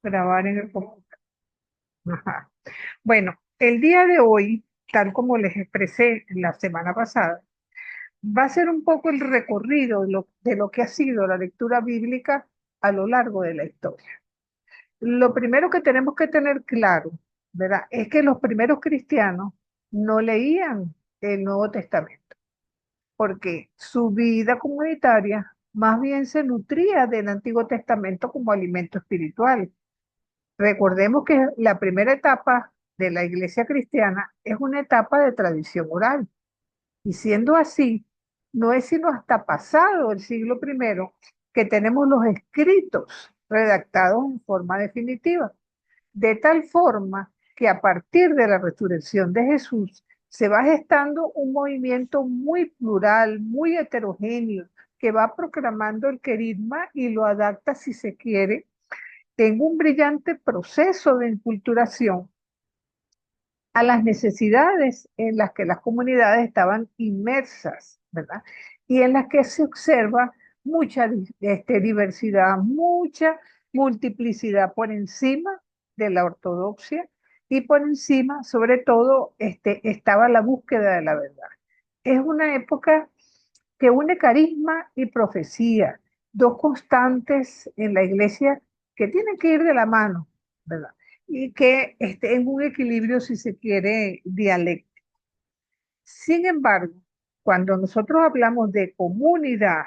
Grabar en el computador. Ajá. Bueno, el día de hoy, tal como les expresé la semana pasada, va a ser un poco el recorrido de lo que ha sido la lectura bíblica a lo largo de la historia. Lo primero que tenemos que tener claro, ¿verdad? Es que los primeros cristianos no leían el Nuevo Testamento, porque su vida comunitaria más bien se nutría del Antiguo Testamento como alimento espiritual. Recordemos que la primera etapa de la iglesia cristiana es una etapa de tradición oral. Y siendo así, no es sino hasta pasado el siglo primero que tenemos los escritos redactados en forma definitiva. De tal forma que a partir de la resurrección de Jesús se va gestando un movimiento muy plural, muy heterogéneo, que va proclamando el querigma y lo adapta, si se quiere, en un brillante proceso de enculturación a las necesidades en las que las comunidades estaban inmersas, ¿verdad? Y en las que se observa mucha diversidad, mucha multiplicidad por encima de la ortodoxia y por encima, sobre todo, estaba la búsqueda de la verdad. Es una época que une carisma y profecía, dos constantes en la iglesia que tienen que ir de la mano, ¿verdad? Y que esté en un equilibrio, si se quiere, dialéctico. Sin embargo, cuando nosotros hablamos de comunidad,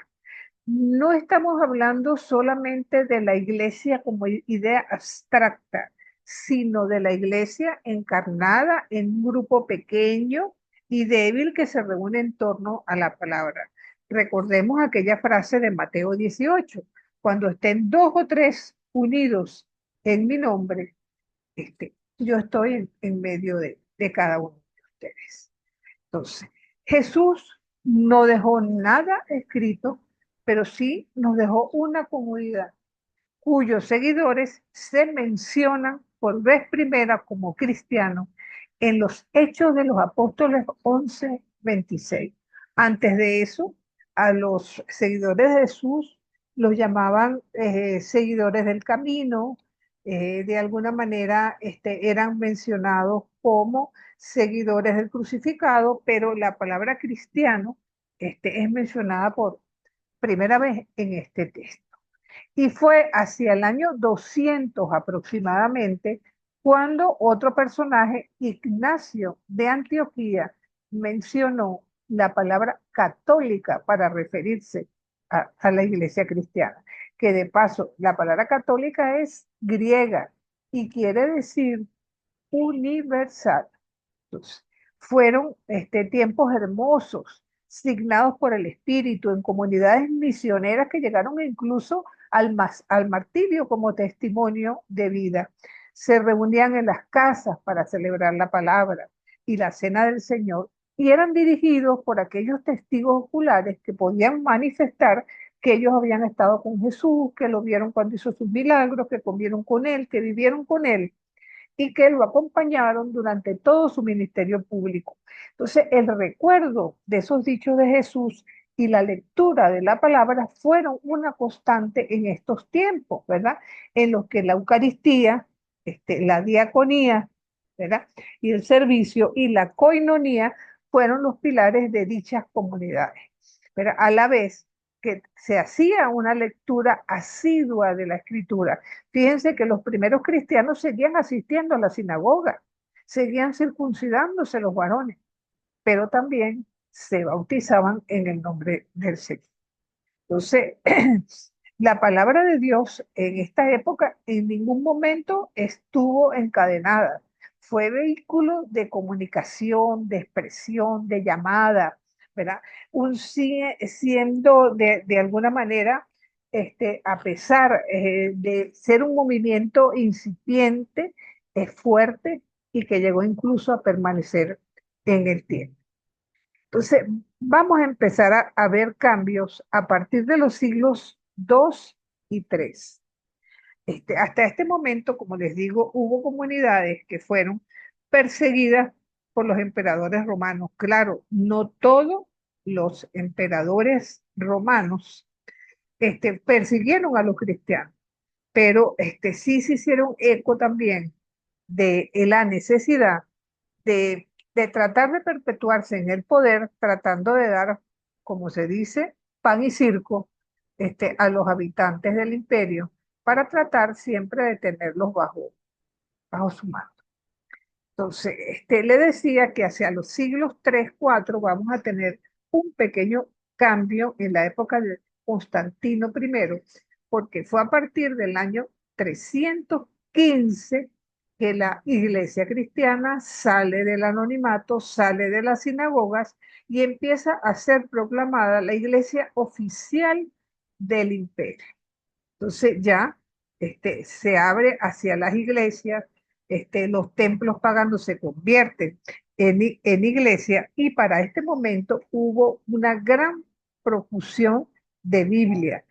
no estamos hablando solamente de la iglesia como idea abstracta, sino de la iglesia encarnada en un grupo pequeño y débil que se reúne en torno a la palabra. Recordemos aquella frase de Mateo 18: cuando estén dos o tres unidos en mi nombre, yo estoy en medio de cada uno de ustedes. Entonces, Jesús no dejó nada escrito, pero sí nos dejó una comunidad cuyos seguidores se mencionan por vez primera como cristianos en los Hechos de los Apóstoles 11:26. Antes de eso, a los seguidores de Jesús los llamaban seguidores del camino. De alguna manera eran mencionados como seguidores del crucificado, pero la palabra cristiano es mencionada por primera vez en este texto. Y fue hacia el año 200 aproximadamente cuando otro personaje, Ignacio de Antioquía, mencionó la palabra católica para referirse a la iglesia cristiana, que de paso la palabra católica es griega y quiere decir universal. Entonces, fueron tiempos hermosos, signados por el Espíritu en comunidades misioneras que llegaron incluso al martirio como testimonio de vida. Se reunían en las casas para celebrar la palabra y la cena del Señor y eran dirigidos por aquellos testigos oculares que podían manifestar que ellos habían estado con Jesús, que lo vieron cuando hizo sus milagros, que comieron con él, que vivieron con él y que lo acompañaron durante todo su ministerio público. Entonces, el recuerdo de esos dichos de Jesús y la lectura de la palabra fueron una constante en estos tiempos, ¿verdad? En los que la Eucaristía, la diaconía, ¿verdad? Y el servicio y la coinonía fueron los pilares de dichas comunidades. Pero a la vez que se hacía una lectura asidua de la escritura. Fíjense que los primeros cristianos seguían asistiendo a la sinagoga, seguían circuncidándose los varones, pero también se bautizaban en el nombre del Señor. Entonces, la palabra de Dios en esta época en ningún momento estuvo encadenada. Fue vehículo de comunicación, de expresión, de llamada, ¿verdad? Siendo de alguna manera, a pesar de ser un movimiento incipiente, es fuerte y que llegó incluso a permanecer en el tiempo. Entonces, vamos a empezar a ver cambios a partir de los siglos II y III. Hasta este momento, como les digo, hubo comunidades que fueron perseguidas por los emperadores romanos. Claro, no todos los emperadores romanos persiguieron a los cristianos, pero sí se hicieron eco también de la necesidad de tratar de perpetuarse en el poder, tratando de dar, como se dice, pan y circo a los habitantes del imperio, para tratar siempre de tenerlos bajo su mando. Entonces, le decía que hacia los siglos 3 4 vamos a tener un pequeño cambio en la época de Constantino I, porque fue a partir del año 315 que la iglesia cristiana sale del anonimato, sale de las sinagogas y empieza a ser proclamada la iglesia oficial del imperio. Entonces ya se abre hacia las iglesias, los templos paganos se convierten en iglesia y para este momento hubo una gran profusión de Biblia.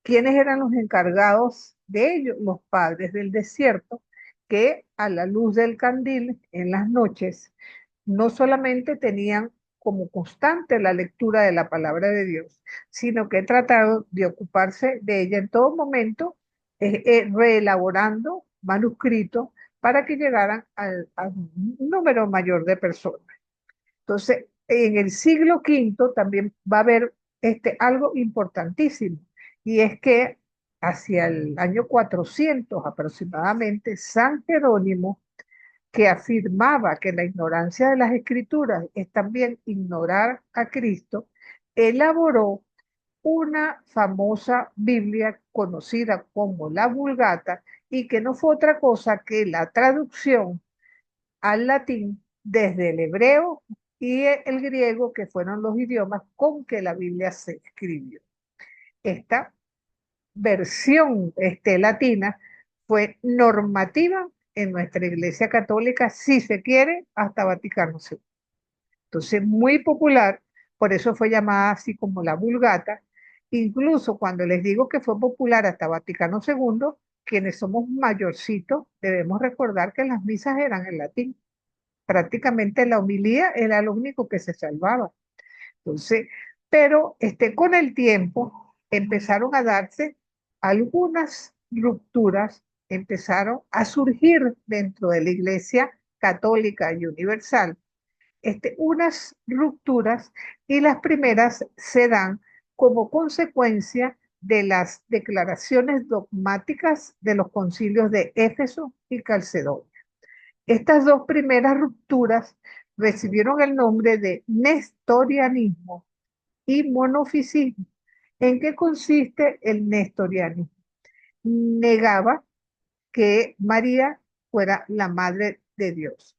¿Quiénes eran los encargados de ello? Los padres del desierto, que a la luz del candil en las noches no solamente tenían como constante la lectura de la palabra de Dios, sino que trataron de ocuparse de ella en todo momento, reelaborando manuscritos para que llegaran a un número mayor de personas. Entonces, en el siglo V también va a haber algo importantísimo, y es que hacia el año 400 aproximadamente, San Jerónimo, que afirmaba que la ignorancia de las escrituras es también ignorar a Cristo, elaboró una famosa Biblia conocida como la Vulgata y que no fue otra cosa que la traducción al latín desde el hebreo y el griego, que fueron los idiomas con que la Biblia se escribió. Esta versión latina fue normativa en nuestra Iglesia Católica, si se quiere, hasta Vaticano II. Entonces, muy popular, por eso fue llamada así como la Vulgata. Incluso cuando les digo que fue popular hasta Vaticano II, quienes somos mayorcitos debemos recordar que las misas eran en latín. Prácticamente la homilía era lo único que se salvaba. Entonces, pero con el tiempo empezaron a darse algunas rupturas, empezaron a surgir dentro de la Iglesia Católica y Universal, unas rupturas, y las primeras se dan como consecuencia de las declaraciones dogmáticas de los concilios de Éfeso y Calcedonia. Estas dos primeras rupturas recibieron el nombre de nestorianismo y monofisismo. ¿En qué consiste el nestorianismo? Negaba que María fuera la madre de Dios.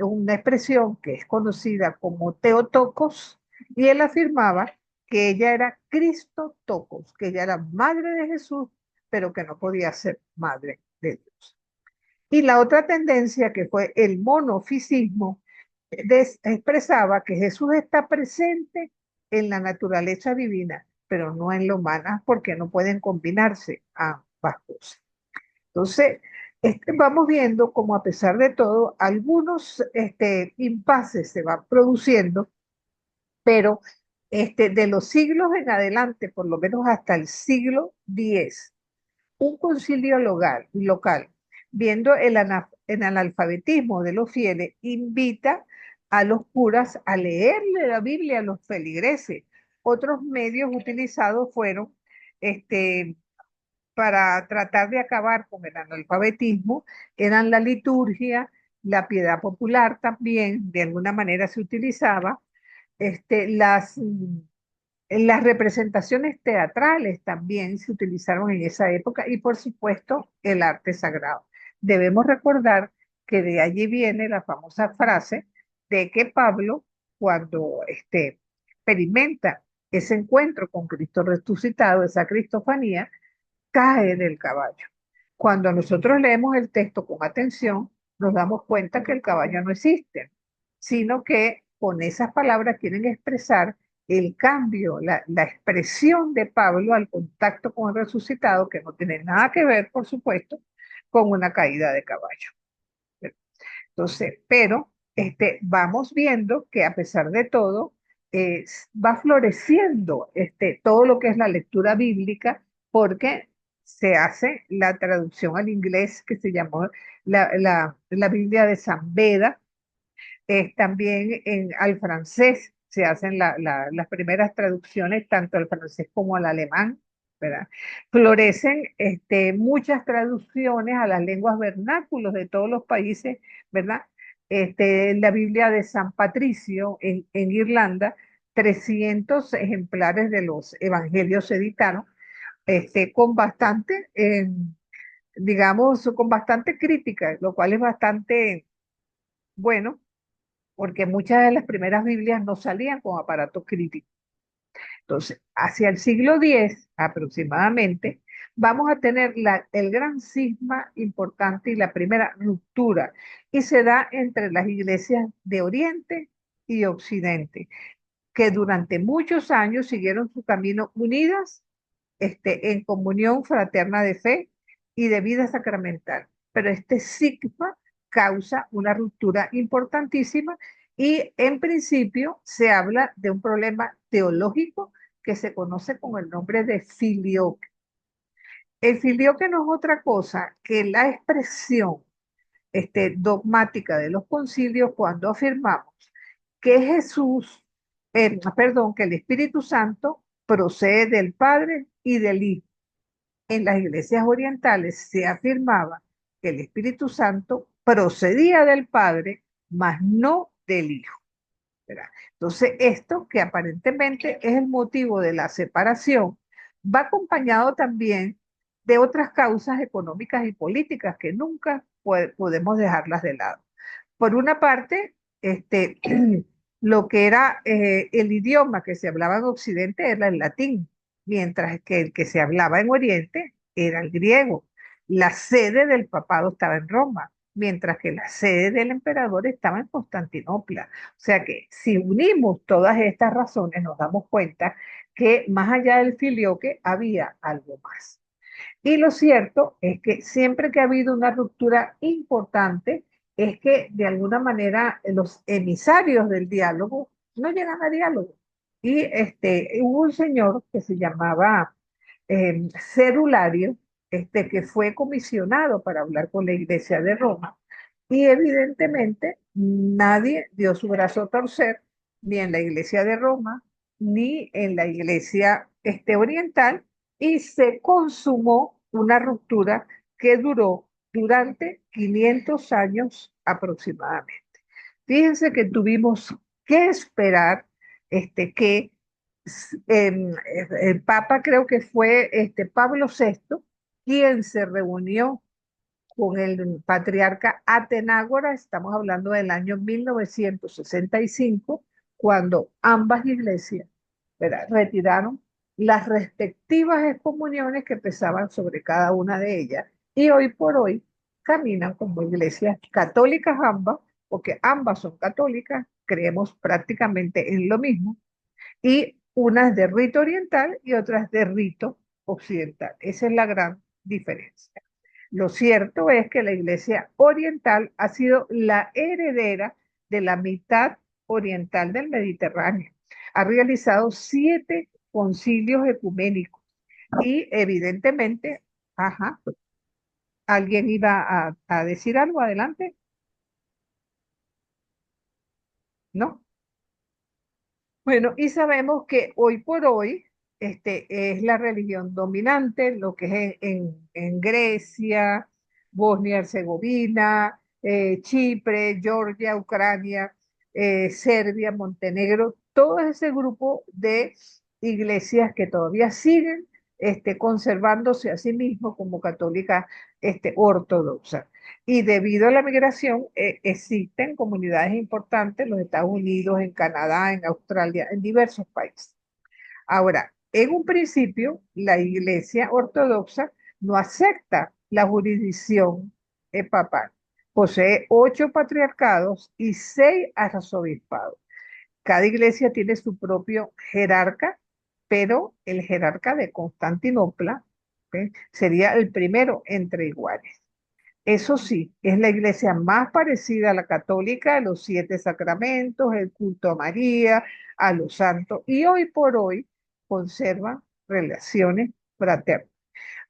Una expresión que es conocida como Teotocos, y él afirmaba que ella era Cristotocos, que ella era madre de Jesús, pero que no podía ser madre de Dios. Y la otra tendencia, que fue el monofisismo, expresaba que Jesús está presente en la naturaleza divina, pero no en la humana, porque no pueden combinarse ambas cosas. Entonces, vamos viendo como, a pesar de todo, algunos impases se van produciendo, pero de los siglos en adelante, por lo menos hasta el siglo X, un concilio local, viendo el analfabetismo de los fieles, invita a los curas a leerle la Biblia a los feligreses. Otros medios utilizados fueron para tratar de acabar con el analfabetismo, eran la liturgia, la piedad popular también, de alguna manera se utilizaba, las representaciones teatrales también se utilizaron en esa época, y por supuesto el arte sagrado. Debemos recordar que de allí viene la famosa frase de que Pablo, cuando experimenta ese encuentro con Cristo resucitado, esa cristofanía, cae del caballo. Cuando nosotros leemos el texto con atención, nos damos cuenta que el caballo no existe, sino que con esas palabras quieren expresar el cambio, la expresión de Pablo al contacto con el resucitado, que no tiene nada que ver, por supuesto, con una caída de caballo. Entonces, pero vamos viendo que, a pesar de todo, va floreciendo todo lo que es la lectura bíblica, porque se hace la traducción al inglés que se llamó la Biblia de San Beda. También al francés se hacen las primeras traducciones, tanto al francés como al alemán, ¿verdad? Florecen muchas traducciones a las lenguas vernáculos de todos los países, ¿verdad? La Biblia de San Patricio en Irlanda, 300 ejemplares de los evangelios se editaron, con bastante, digamos, con bastante crítica, lo cual es bastante bueno porque muchas de las primeras Biblias no salían con aparatos críticos. Entonces, hacia el siglo X aproximadamente, vamos a tener el gran cisma importante y la primera ruptura, y se da entre las iglesias de Oriente y Occidente, que durante muchos años siguieron su camino unidas en comunión fraterna de fe y de vida sacramental. Pero este sigma causa una ruptura importantísima y en principio se habla de un problema teológico que se conoce con el nombre de filioque. El filioque no es otra cosa que la expresión dogmática de los concilios cuando afirmamos que Jesús, perdón, que el Espíritu Santo procede del Padre y del Hijo. En las iglesias orientales se afirmaba que el Espíritu Santo procedía del Padre, mas no del Hijo, ¿verdad? Entonces, esto que aparentemente es el motivo de la separación, va acompañado también de otras causas económicas y políticas que nunca podemos dejarlas de lado. Por una parte, lo que era el idioma que se hablaba en Occidente era el latín, mientras que el que se hablaba en Oriente era el griego. La sede del papado estaba en Roma, mientras que la sede del emperador estaba en Constantinopla. O sea que si unimos todas estas razones, nos damos cuenta que más allá del filioque había algo más. Y lo cierto es que siempre que ha habido una ruptura importante, es que de alguna manera los emisarios del diálogo no llegan a diálogo. Y hubo un señor que se llamaba Cerulario, que fue comisionado para hablar con la iglesia de Roma. Y evidentemente nadie dio su brazo a torcer, ni en la iglesia de Roma, ni en la iglesia oriental, y se consumó una ruptura que duró durante 500 años aproximadamente. Fíjense que tuvimos que esperar que el Papa, creo que fue Pablo VI, quien se reunió con el patriarca Atenágora. Estamos hablando del año 1965, cuando ambas iglesias, ¿verdad?, retiraron las respectivas excomuniones que pesaban sobre cada una de ellas, y hoy por hoy caminan como iglesias católicas ambas, porque ambas son católicas, creemos prácticamente en lo mismo, y unas de rito oriental y otras de rito occidental. Esa es la gran diferencia. Lo cierto es que la Iglesia Oriental ha sido la heredera de la mitad oriental del Mediterráneo. Ha realizado 7 concilios ecuménicos y evidentemente, ajá, ¿alguien iba a decir algo? Adelante, ¿no? Bueno, y sabemos que hoy por hoy es la religión dominante, lo que es en Grecia, Bosnia-Herzegovina, Chipre, Georgia, Ucrania, Serbia, Montenegro, todo ese grupo de iglesias que todavía siguen conservándose a sí mismos como católicas ortodoxas. Y debido a la migración, existen comunidades importantes en los Estados Unidos, en Canadá, en Australia, en diversos países. Ahora, en un principio, la Iglesia Ortodoxa no acepta la jurisdicción papal. Posee 8 patriarcados y 6 arzobispados. Cada iglesia tiene su propio jerarca, pero el jerarca de Constantinopla, ¿ok?, sería el primero entre iguales. Eso sí, es la iglesia más parecida a la católica, a los 7 sacramentos, el culto a María, a los santos, y hoy por hoy conserva relaciones fraternas.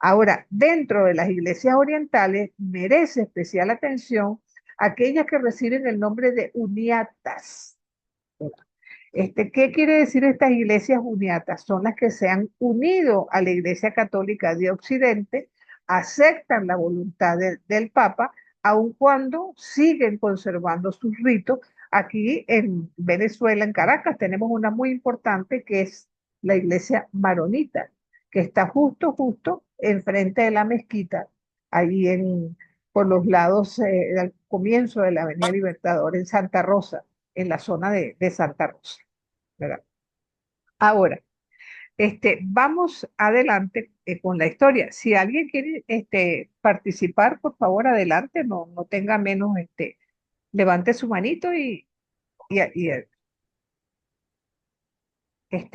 Ahora, dentro de las iglesias orientales merece especial atención aquellas que reciben el nombre de uniatas. ¿Qué quiere decir estas iglesias uniatas? Son las que se han unido a la Iglesia Católica de Occidente, aceptan la voluntad del Papa, aun cuando siguen conservando sus ritos. Aquí en Venezuela, en Caracas, tenemos una muy importante que es la iglesia maronita, que está justo enfrente de la mezquita, ahí por los lados, al comienzo de la Avenida Libertador, en Santa Rosa, en la zona de Santa Rosa, ¿verdad? Ahora, vamos adelante con la historia. Si alguien quiere participar, por favor, adelante, no tenga menos, levante su manito y,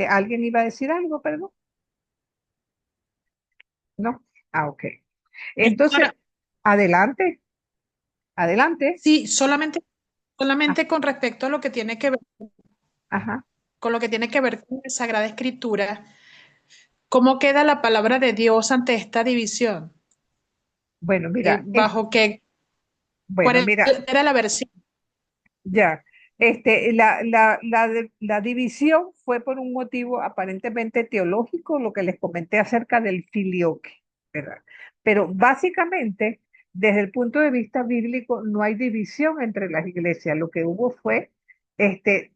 ¿alguien iba a decir algo, perdón? ¿No? Ah, ok. Entonces, Doctora, adelante, adelante. sí, Ah, solamente con respecto a lo que tiene que ver ajá. con lo que tiene que ver con la Sagrada Escritura, ¿cómo queda la palabra de Dios ante esta división? Bueno, mira, ¿Bajo qué? bueno, ¿Cuál mira, era la versión? ya, la división fue por un motivo aparentemente teológico, lo que les comenté acerca del filioque, ¿verdad? Pero básicamente, desde el punto de vista bíblico, no hay división entre las iglesias. Lo que hubo fue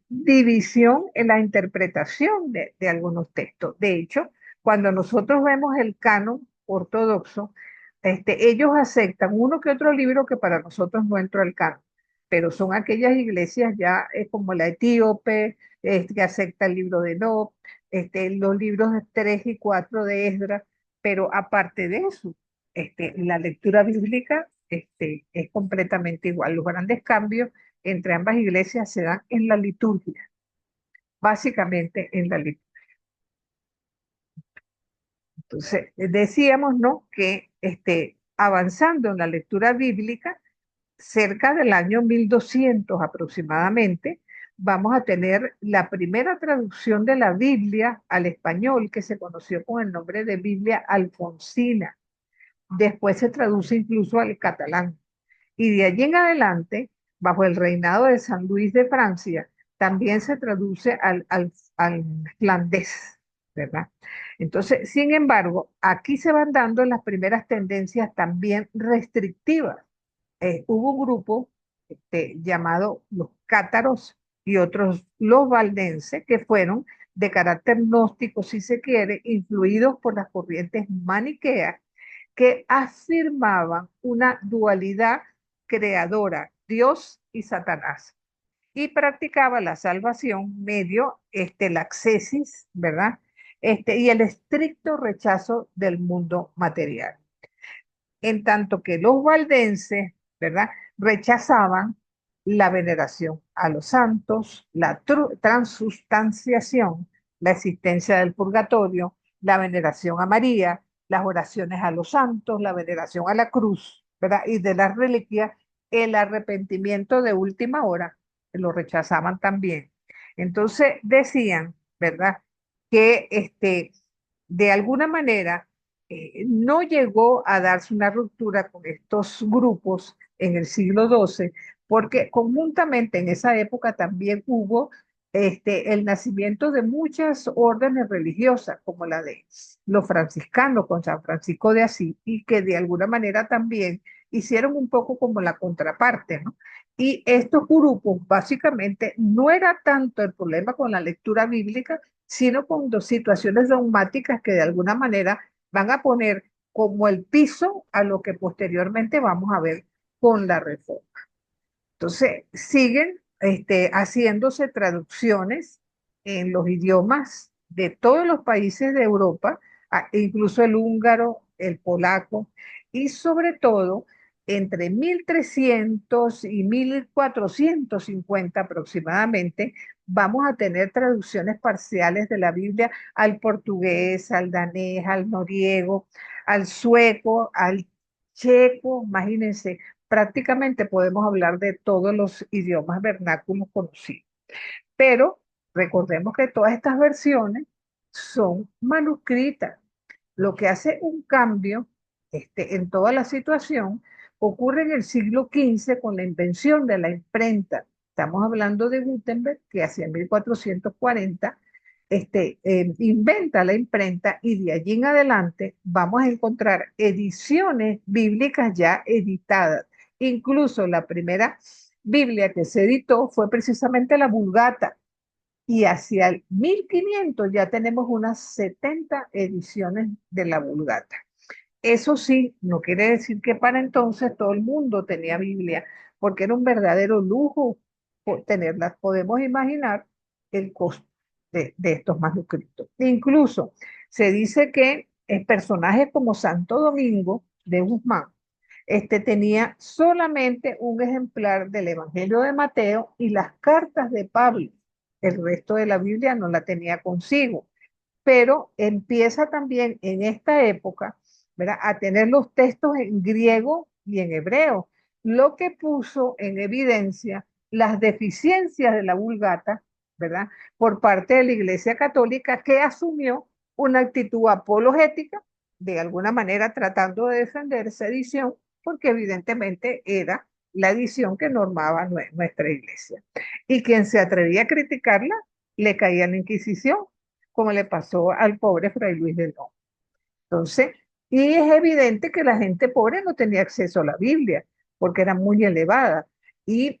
división en la interpretación de algunos textos. De hecho, cuando nosotros vemos el canon ortodoxo, ellos aceptan uno que otro libro que para nosotros no entra al canon, pero son aquellas iglesias ya como la etíope, que acepta el libro de Enoch, los libros 3 y 4 de Esdras, pero aparte de eso, la lectura bíblica es completamente igual. Los grandes cambios entre ambas iglesias se dan en la liturgia, básicamente en la liturgia. Entonces, decíamos, ¿no? Que avanzando en la lectura bíblica, cerca del año 1200 aproximadamente, vamos a tener la primera traducción de la Biblia al español, que se conoció con el nombre de Biblia Alfonsina. Después se traduce incluso al catalán. Y de allí en adelante, bajo el reinado de San Luis de Francia, también se traduce al flandés, ¿verdad? Entonces, sin embargo, aquí se van dando las primeras tendencias también restrictivas. Hubo un grupo llamado los cátaros y otros los valdenses, que fueron de carácter gnóstico, si se quiere, influidos por las corrientes maniqueas, que afirmaban una dualidad creadora, Dios y Satanás, y practicaba la salvación medio la ascesis, ¿verdad? Y el estricto rechazo del mundo material. En tanto que los valdenses, ¿verdad? Rechazaban la veneración a los santos, la transustanciación, la existencia del purgatorio, la veneración a María, las oraciones a los santos, la veneración a la cruz, ¿verdad? Y de las reliquias, el arrepentimiento de última hora, lo rechazaban también. Entonces decían, ¿verdad? Que de alguna manera no llegó a darse una ruptura con estos grupos en el siglo XII, porque conjuntamente en esa época también hubo el nacimiento de muchas órdenes religiosas, como la de los franciscanos con San Francisco de Asís, y que de alguna manera también hicieron un poco como la contraparte, ¿no? Y estos grupos básicamente no era tanto el problema con la lectura bíblica, sino con dos situaciones dogmáticas que de alguna manera van a poner como el piso a lo que posteriormente vamos a ver con la reforma. Entonces, siguen haciéndose traducciones en los idiomas de todos los países de Europa, incluso el húngaro, el polaco, y sobre todo entre 1300 y 1450 aproximadamente, vamos a tener traducciones parciales de la Biblia al portugués, al danés, al noriego, al sueco, al checo, imagínense, prácticamente podemos hablar de todos los idiomas vernáculos conocidos. Pero recordemos que todas estas versiones son manuscritas. Lo que hace un cambio en toda la situación ocurre en el siglo XV con la invención de la imprenta. Estamos hablando de Gutenberg, que hacia 1440 inventa la imprenta y de allí en adelante vamos a encontrar ediciones bíblicas ya editadas. Incluso la primera Biblia que se editó fue precisamente la Vulgata, y hacia el 1500 ya tenemos unas 70 ediciones de la Vulgata. Eso sí, no quiere decir que para entonces todo el mundo tenía Biblia, porque era un verdadero lujo tenerlas. Podemos imaginar el costo de estos manuscritos. Incluso se dice que personajes como Santo Domingo de Guzmán tenía solamente un ejemplar del Evangelio de Mateo y las cartas de Pablo. El resto de la Biblia no la tenía consigo, pero empieza también en esta época, ¿verdad?, a tener los textos en griego y en hebreo, lo que puso en evidencia las deficiencias de la Vulgata, ¿verdad?, por parte de la Iglesia Católica, que asumió una actitud apologética, de alguna manera tratando de defender esa edición, porque evidentemente era la edición que normaba nuestra iglesia. Y quien se atrevía a criticarla, le caía la Inquisición, como le pasó al pobre Fray Luis de León. Entonces, y es evidente que la gente pobre no tenía acceso a la Biblia, porque era muy elevada. Y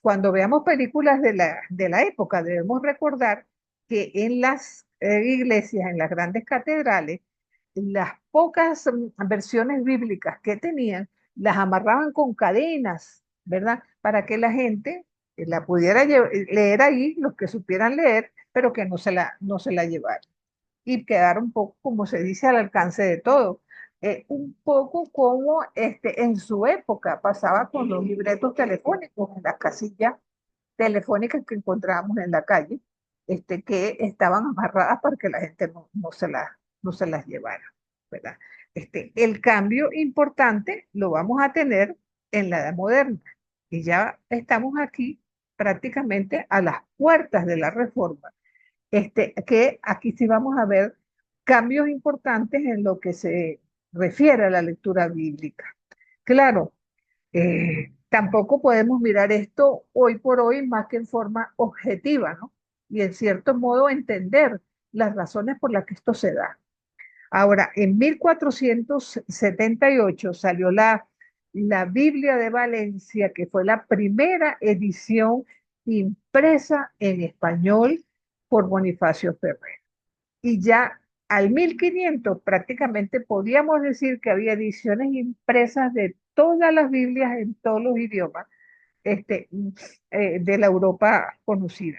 cuando veamos películas de la época, debemos recordar que en las iglesias, en las grandes catedrales, las pocas versiones bíblicas que tenían, las amarraban con cadenas, ¿verdad? Para que la gente la pudiera leer ahí, los que supieran leer, pero que no se la llevaran y quedar un poco, como se dice, al alcance de todo. Un poco como en su época pasaba con los libretos telefónicos en las casillas telefónicas que encontrábamos en la calle, que estaban amarradas para que la gente no se las llevara, ¿verdad? El cambio importante lo vamos a tener en la edad moderna y ya estamos aquí prácticamente a las puertas de la reforma, que aquí sí vamos a ver cambios importantes en lo que se refiere a la lectura bíblica. Claro, tampoco podemos mirar esto hoy por hoy más que en forma objetiva, ¿no? Y en cierto modo entender las razones por las que esto se da. Ahora, en 1478 salió la Biblia de Valencia, que fue la primera edición impresa en español por Bonifacio Ferrer. Y ya al 1500 prácticamente podíamos decir que había ediciones impresas de todas las Biblias en todos los idiomas este, de la Europa conocida.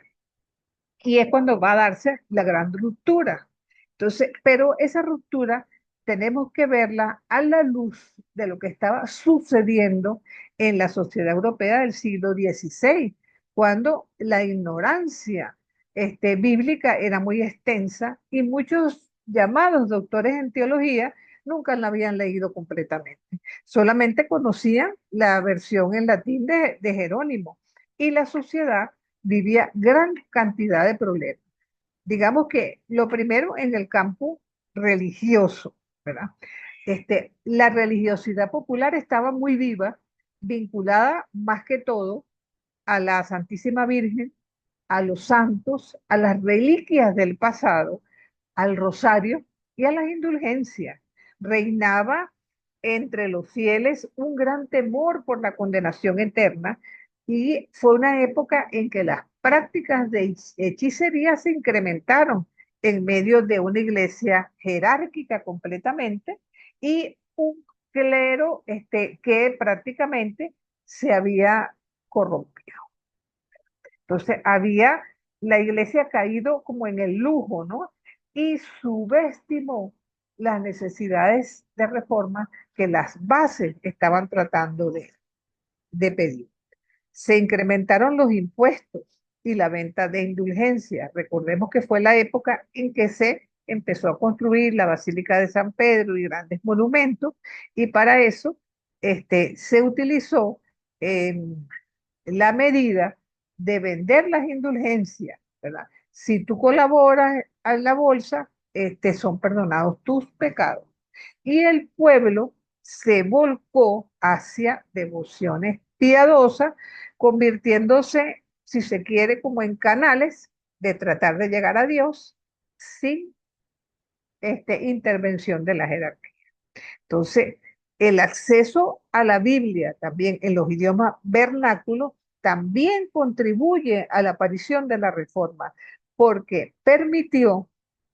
Y es cuando va a darse la gran ruptura. Entonces, pero esa ruptura tenemos que verla a la luz de lo que estaba sucediendo en la sociedad europea del siglo XVI, cuando la ignorancia bíblica era muy extensa y muchos llamados doctores en teología nunca la habían leído completamente. Solamente conocían la versión en latín de Jerónimo, y la sociedad vivía gran cantidad de problemas. Digamos que lo primero en el campo religioso, ¿verdad? La religiosidad popular estaba muy viva, vinculada más que todo a la Santísima Virgen, a los santos, a las reliquias del pasado, al rosario y a las indulgencias. Reinaba entre los fieles un gran temor por la condenación eterna, y fue una época en que las prácticas de hechicería se incrementaron en medio de una iglesia jerárquica completamente y un clero que prácticamente se había corrompido. Entonces había la iglesia caído como en el lujo, ¿no? Y subestimó las necesidades de reforma que las bases estaban tratando de pedir. Se incrementaron los impuestos y la venta de indulgencias. Recordemos que fue la época en que se empezó a construir la Basílica de San Pedro y grandes monumentos, y para eso se utilizó eh, la medida de vender las indulgencias, ¿verdad? Si tú colaboras a la bolsa, son perdonados tus pecados. Y el pueblo se volcó hacia devociones piadosas, convirtiéndose, si se quiere, como en canales de tratar de llegar a Dios sin intervención de la jerarquía. Entonces, el acceso a la Biblia también en los idiomas vernáculos también contribuye a la aparición de la reforma, porque permitió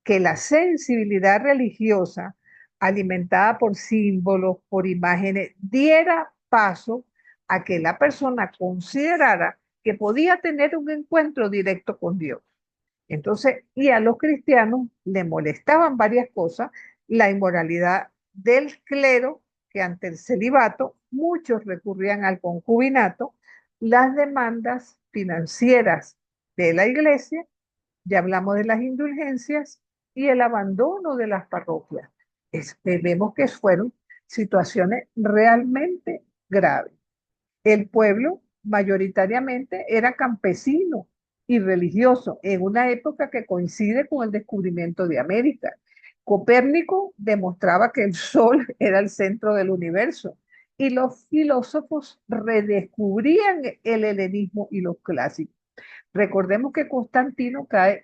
que la sensibilidad religiosa, alimentada por símbolos, por imágenes, diera paso a que la persona considerara que podía tener un encuentro directo con Dios. Entonces, y a los cristianos le molestaban varias cosas, la inmoralidad del clero, que ante el celibato muchos recurrían al concubinato, las demandas financieras de la iglesia, ya hablamos de las indulgencias, y el abandono de las parroquias. Vemos que fueron situaciones realmente graves. El pueblo mayoritariamente era campesino y religioso en una época que coincide con el descubrimiento de América. Copérnico demostraba que el Sol era el centro del universo y los filósofos redescubrían el helenismo y los clásicos. Recordemos que Constantinopla,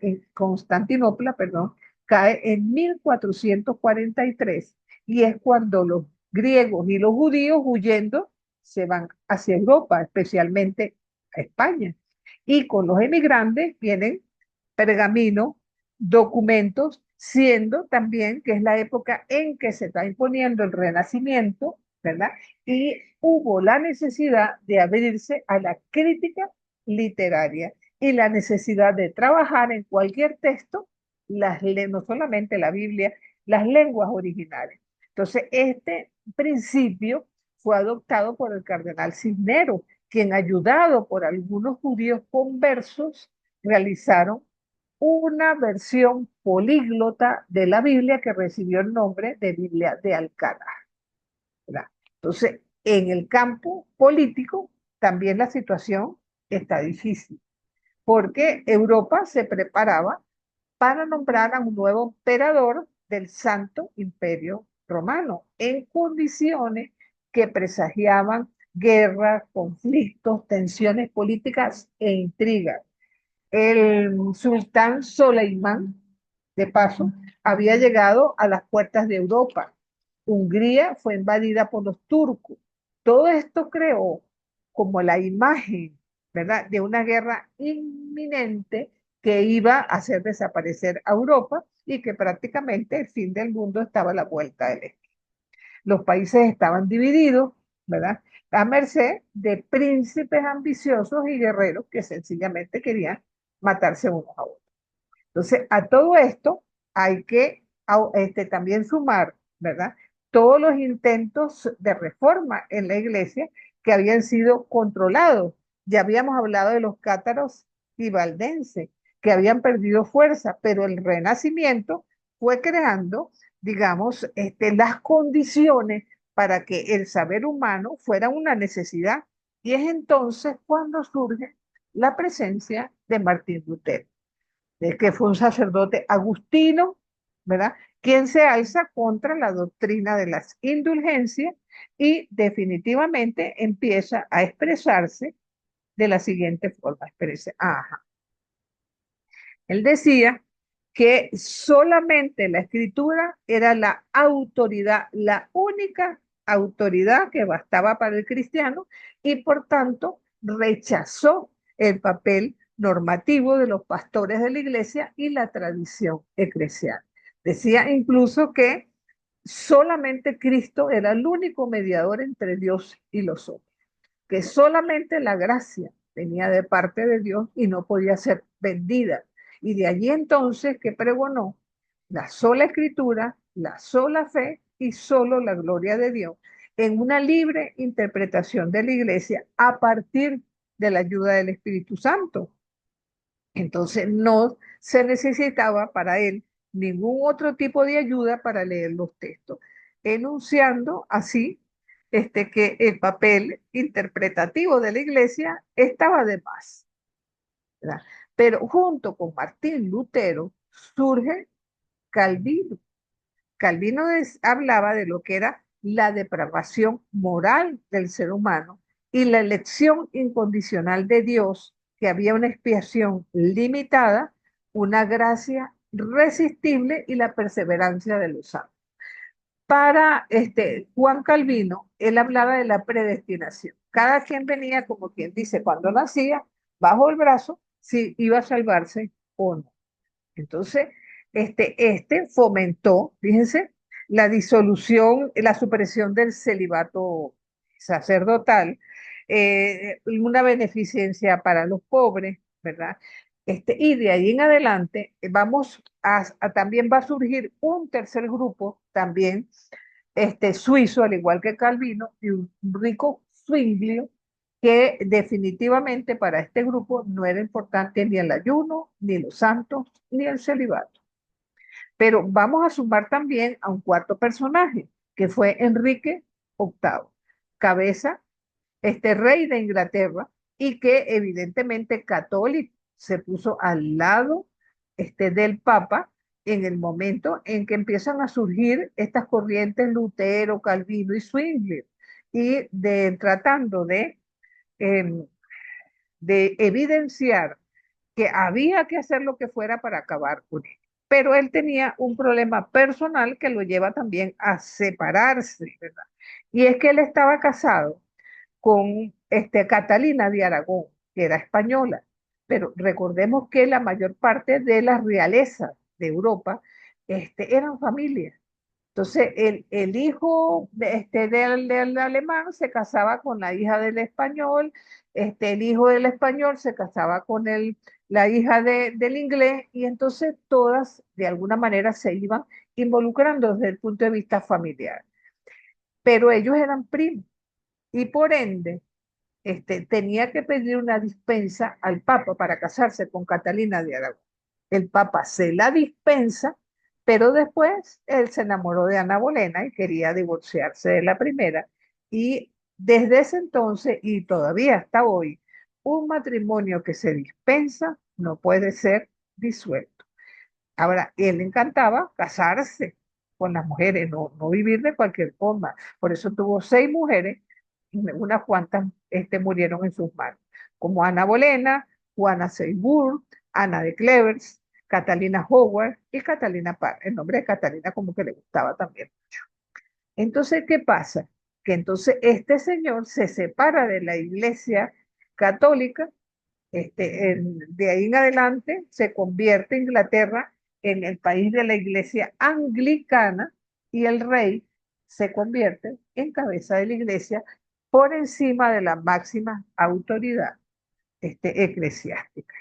perdón, cae en 1443 y es cuando los griegos y los judíos huyendo se van hacia Europa, especialmente a España. Y con los emigrantes vienen pergaminos, documentos, siendo también que es la época en que se está imponiendo el Renacimiento, ¿verdad? Y hubo la necesidad de abrirse a la crítica literaria y la necesidad de trabajar en cualquier texto, no solamente la Biblia, las lenguas originales. Entonces, este principio fue adoptado por el cardenal Cisneros, quien, ayudado por algunos judíos conversos, realizaron una versión políglota de la Biblia que recibió el nombre de Biblia de Alcalá. ¿Verdad? Entonces, en el campo político también la situación está difícil porque Europa se preparaba para nombrar a un nuevo emperador del Santo Imperio Romano, en condiciones que presagiaban guerras, conflictos, tensiones políticas e intrigas. El sultán Soleimán, de paso, había llegado a las puertas de Europa. Hungría fue invadida por los turcos. Todo esto creó como la imagen, ¿verdad?, de una guerra inminente que iba a hacer desaparecer a Europa y que prácticamente el fin del mundo estaba a la vuelta del este. Los países estaban divididos, ¿verdad?, a merced de príncipes ambiciosos y guerreros que sencillamente querían matarse unos a otros. Entonces, a todo esto hay que también sumar, ¿verdad?, todos los intentos de reforma en la iglesia que habían sido controlados. Ya habíamos hablado de los cátaros y valdenses, que habían perdido fuerza, pero el Renacimiento fue creando, digamos, las condiciones para que el saber humano fuera una necesidad. Y es entonces cuando surge la presencia de Martín Lutero, que fue un sacerdote agustino, ¿verdad?, quien se alza contra la doctrina de las indulgencias y definitivamente empieza a expresarse de la siguiente forma. Expresa, ajá. Él decía que solamente la escritura era la autoridad, la única autoridad que bastaba para el cristiano y por tanto rechazó el papel normativo de los pastores de la iglesia y la tradición eclesial. Decía incluso que solamente Cristo era el único mediador entre Dios y los hombres, que solamente la gracia venía de parte de Dios y no podía ser vendida. Y de allí entonces que pregonó la sola escritura, la sola fe y solo la gloria de Dios en una libre interpretación de la iglesia a partir de la ayuda del Espíritu Santo. Entonces no se necesitaba para él ningún otro tipo de ayuda para leer los textos, enunciando así que el papel interpretativo de la iglesia estaba de más, ¿verdad? Pero junto con Martín Lutero surge Calvino. Calvino hablaba de lo que era la depravación moral del ser humano y la elección incondicional de Dios, que había una expiación limitada, una gracia resistible y la perseverancia de los santos. Para Juan Calvino, él hablaba de la predestinación. Cada quien venía, como quien dice, cuando nacía, bajo el brazo, si iba a salvarse o no. Entonces, fomentó, fíjense, la disolución, la supresión del celibato sacerdotal, una beneficencia para los pobres, ¿verdad? Y de ahí en adelante también va a surgir un tercer grupo, también suizo, al igual que Calvino, y un rico Zwinglio, que definitivamente para este grupo no era importante ni el ayuno, ni los santos, ni el celibato. Pero vamos a sumar también a un cuarto personaje, que fue Enrique VIII, cabeza, rey de Inglaterra, y que evidentemente católico, se puso al lado del Papa en el momento en que empiezan a surgir estas corrientes Lutero, Calvino y Zwingli, y tratando em, de evidenciar que había que hacer lo que fuera para acabar con él. Pero él tenía un problema personal que lo lleva también a separarse, ¿verdad? Y es que él estaba casado con Catalina de Aragón, que era española. Pero recordemos que la mayor parte de las realezas de Europa eran familias. Entonces, el hijo del alemán se casaba con la hija del español, el hijo del español se casaba con la hija del inglés, y entonces todas de alguna manera se iban involucrando desde el punto de vista familiar. Pero ellos eran primos y por ende tenía que pedir una dispensa al Papa para casarse con Catalina de Aragón. El Papa se la dispensa, pero después él se enamoró de Ana Bolena y quería divorciarse de la primera. Y desde ese entonces y todavía hasta hoy, un matrimonio que se dispensa no puede ser disuelto. Ahora, él le encantaba casarse con las mujeres, no vivir de cualquier forma. Por eso tuvo 6 mujeres y unas cuantas murieron en sus manos, como Ana Bolena, Juana Seymour, Ana de Clevers, Catalina Howard y Catalina Parr. El nombre de Catalina como que le gustaba también mucho. Entonces, ¿qué pasa? Que entonces este señor se separa de la iglesia católica, de ahí en adelante se convierte Inglaterra en el país de la iglesia anglicana y el rey se convierte en cabeza de la iglesia por encima de la máxima autoridad eclesiástica.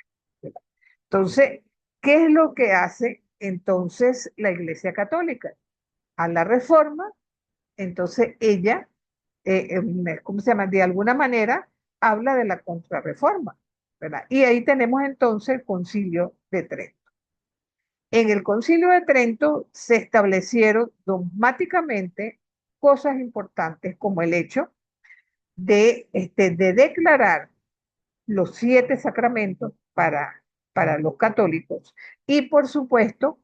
Entonces, ¿qué es lo que hace entonces la iglesia católica? A la reforma, entonces ella, ¿cómo se llama? De alguna manera habla de la contrarreforma, ¿verdad? Y ahí tenemos entonces el Concilio de Trento. En el Concilio de Trento se establecieron dogmáticamente cosas importantes como el hecho de declarar los 7 sacramentos para los católicos y por supuesto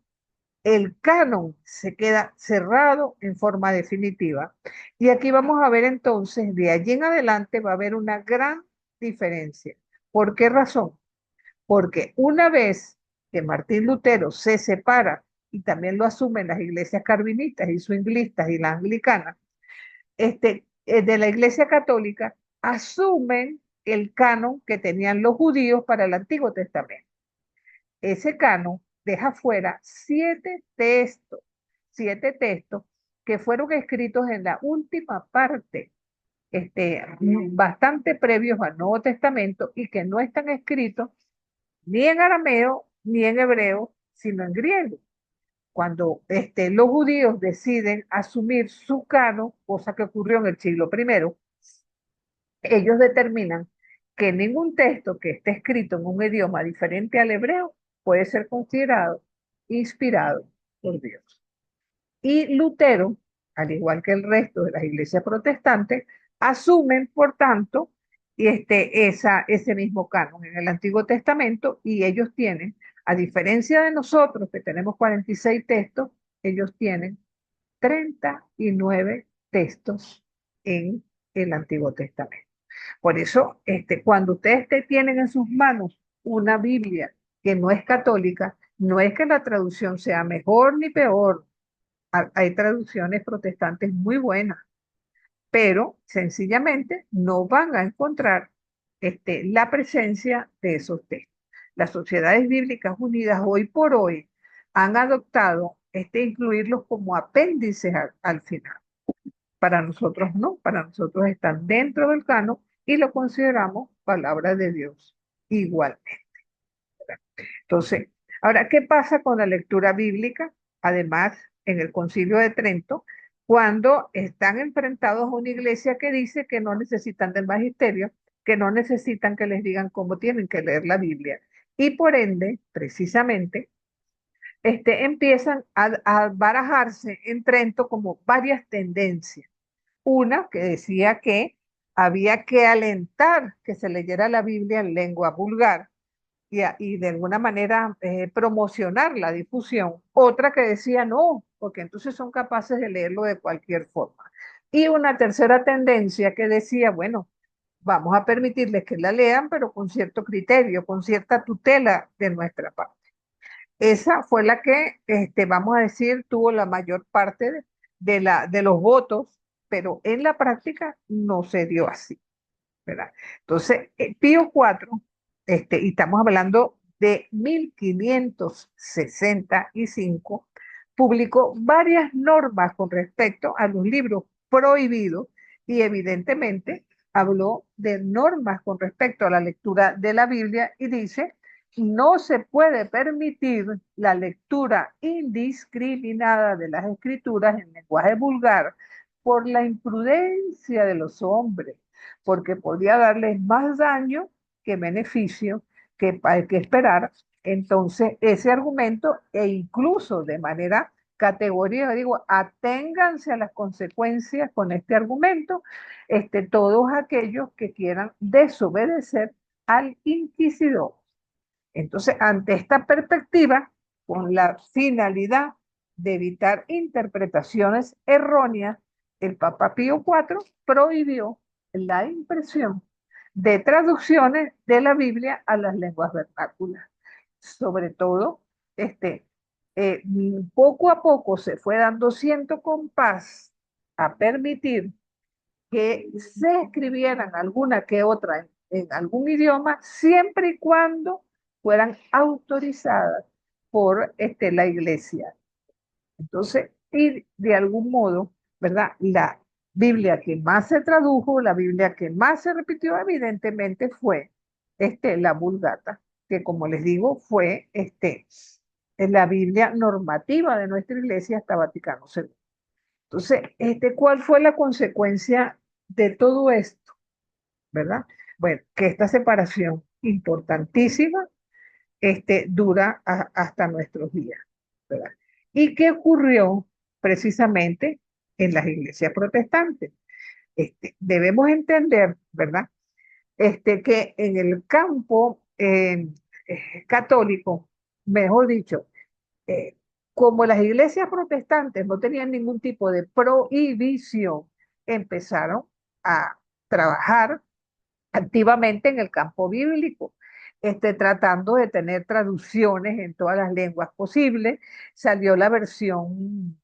el canon se queda cerrado en forma definitiva. Y aquí vamos a ver entonces, de allí en adelante va a haber una gran diferencia. ¿Por qué razón? Porque una vez que Martín Lutero se separa, y también lo asumen las iglesias carminitas y swinglistas y las anglicanas, de la iglesia católica, asumen el canon que tenían los judíos para el Antiguo Testamento. Ese canon deja fuera 7 textos que fueron escritos en la última parte, bastante previos al Nuevo Testamento y que no están escritos ni en arameo ni en hebreo, sino en griego. Cuando los judíos deciden asumir su canon, cosa que ocurrió en el siglo I, ellos determinan que ningún texto que esté escrito en un idioma diferente al hebreo puede ser considerado inspirado por Dios. Y Lutero, al igual que el resto de las iglesias protestantes, asumen, por tanto, ese mismo canon en el Antiguo Testamento y ellos tienen A diferencia de nosotros, que tenemos 46 textos, ellos tienen 39 textos en el Antiguo Testamento. Por eso, cuando ustedes tienen en sus manos una Biblia que no es católica, no es que la traducción sea mejor ni peor. Hay traducciones protestantes muy buenas, pero sencillamente no van a encontrar la presencia de esos textos. Las sociedades bíblicas unidas hoy por hoy han adoptado incluirlos como apéndices al final. Para nosotros no, para nosotros están dentro del canon y lo consideramos palabra de Dios igualmente. Entonces, ahora, ¿qué pasa con la lectura bíblica? Además, en el Concilio de Trento, cuando están enfrentados a una iglesia que dice que no necesitan del magisterio, que no necesitan que les digan cómo tienen que leer la Biblia. Y por ende, precisamente, empiezan a barajarse en Trento como varias tendencias. Una que decía que había que alentar que se leyera la Biblia en lengua vulgar y de alguna manera promocionar la difusión. Otra que decía no, porque entonces son capaces de leerlo de cualquier forma. Y una tercera tendencia que decía, bueno, vamos a permitirles que la lean, pero con cierto criterio, con cierta tutela de nuestra parte. Esa fue la que, vamos a decir, tuvo la mayor parte de los votos, pero en la práctica no se dio así. ¿Verdad? Entonces, Pío IV, y estamos hablando de 1565, publicó varias normas con respecto a los libros prohibidos y evidentemente habló de normas con respecto a la lectura de la Biblia y dice, no se puede permitir la lectura indiscriminada de las escrituras en lenguaje vulgar por la imprudencia de los hombres porque podría darles más daño que beneficio que hay que esperar. Entonces, ese argumento, e incluso de manera categórica, digo, aténganse a las consecuencias con este argumento, todos aquellos que quieran desobedecer al inquisidor. Entonces, ante esta perspectiva, con la finalidad de evitar interpretaciones erróneas, el Papa Pío IV prohibió la impresión de traducciones de la Biblia a las lenguas vernáculas. Sobre todo, este, eh, poco a poco se fue dando ciento compás a permitir que se escribieran alguna que otra en algún idioma, siempre y cuando fueran autorizadas por la iglesia. Entonces, y de algún modo, ¿verdad? La Biblia que más se tradujo, la Biblia que más se repitió, evidentemente fue la Vulgata, que como les digo, fue la Biblia normativa de nuestra iglesia hasta Vaticano II. Entonces, ¿cuál fue la consecuencia de todo esto? ¿Verdad? Bueno, que esta separación importantísima dura hasta nuestros días, ¿verdad? ¿Y qué ocurrió precisamente en las iglesias protestantes? Debemos entender, ¿verdad? Que en el campo católico, mejor dicho, eh, como las iglesias protestantes no tenían ningún tipo de prohibición, empezaron a trabajar activamente en el campo bíblico, tratando de tener traducciones en todas las lenguas posibles. Salió la versión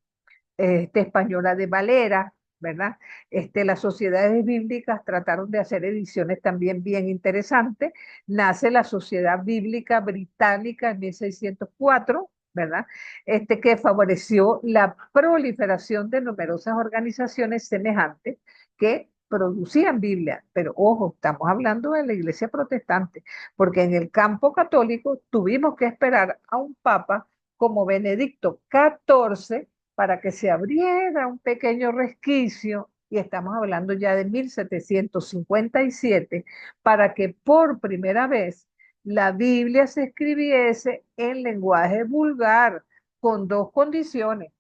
española de Valera, ¿verdad? Las sociedades bíblicas trataron de hacer ediciones también bien interesantes. Nace la Sociedad Bíblica Británica en 1604, ¿verdad? Que favoreció la proliferación de numerosas organizaciones semejantes que producían Biblia, pero ojo, estamos hablando de la iglesia protestante, porque en el campo católico tuvimos que esperar a un papa como Benedicto XIV para que se abriera un pequeño resquicio, y estamos hablando ya de 1757, para que por primera vez la Biblia se escribiese en lenguaje vulgar, con dos condiciones,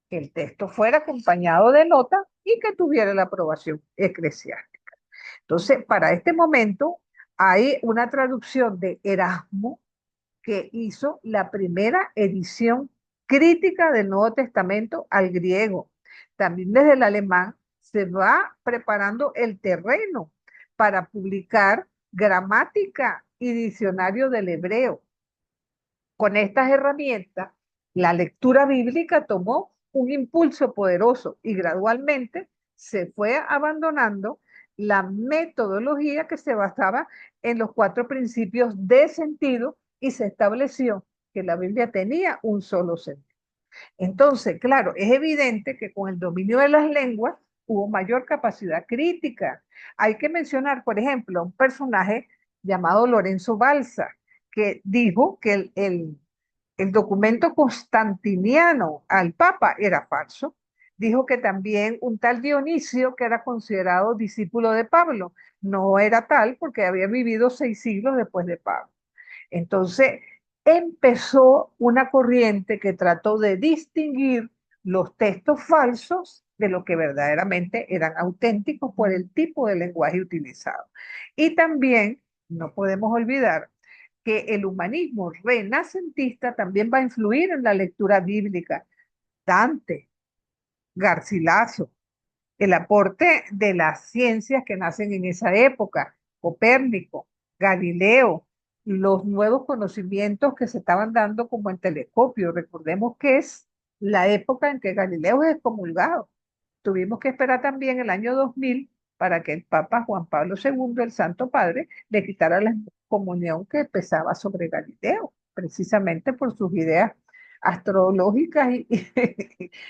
que el texto fuera acompañado de nota y que tuviera la aprobación eclesiástica. Entonces, para este momento hay una traducción de Erasmo, que hizo la primera edición crítica del Nuevo Testamento al griego. También desde el alemán se va preparando el terreno para publicar gramática y diccionario del hebreo. Con estas herramientas, la lectura bíblica tomó un impulso poderoso y gradualmente se fue abandonando la metodología que se basaba en los cuatro principios de sentido y se estableció que la Biblia tenía un solo sentido. Entonces, claro, es evidente que con el dominio de las lenguas hubo mayor capacidad crítica. Hay que mencionar, por ejemplo, un personaje llamado Lorenzo Balsa, que dijo que el documento constantiniano al Papa era falso. Dijo que también un tal Dionisio, que era considerado discípulo de Pablo, no era tal porque había vivido 6 siglos después de Pablo. Entonces, empezó una corriente que trató de distinguir los textos falsos de lo que verdaderamente eran auténticos por el tipo de lenguaje utilizado. Y también no podemos olvidar que el humanismo renacentista también va a influir en la lectura bíblica. Dante, Garcilaso, el aporte de las ciencias que nacen en esa época, Copérnico, Galileo, los nuevos conocimientos que se estaban dando como el telescopio. Recordemos que es la época en que Galileo es excomulgado. Tuvimos que esperar también el año 2000 para que el Papa Juan Pablo II, el Santo Padre, le quitara la comunión que pesaba sobre Galileo, precisamente por sus ideas astrológicas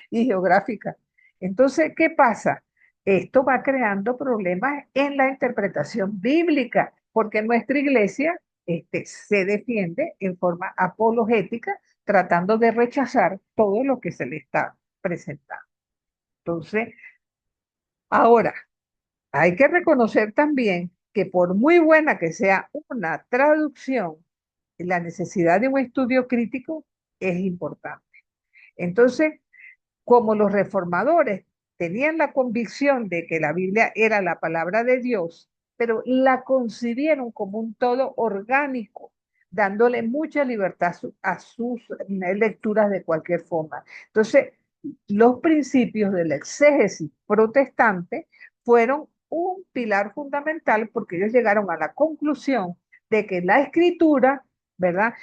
y geográficas. Entonces, ¿qué pasa? Esto va creando problemas en la interpretación bíblica, porque nuestra iglesia se defiende en forma apologética, tratando de rechazar todo lo que se le está presentando. Entonces, ahora, hay que reconocer también que por muy buena que sea una traducción, la necesidad de un estudio crítico es importante. Entonces, como los reformadores tenían la convicción de que la Biblia era la palabra de Dios, pero la concibieron como un todo orgánico, dándole mucha libertad a sus lecturas de cualquier forma. Entonces, los principios de la exégesis protestante fueron un pilar fundamental porque ellos llegaron a la conclusión de que la escritura, ¿verdad?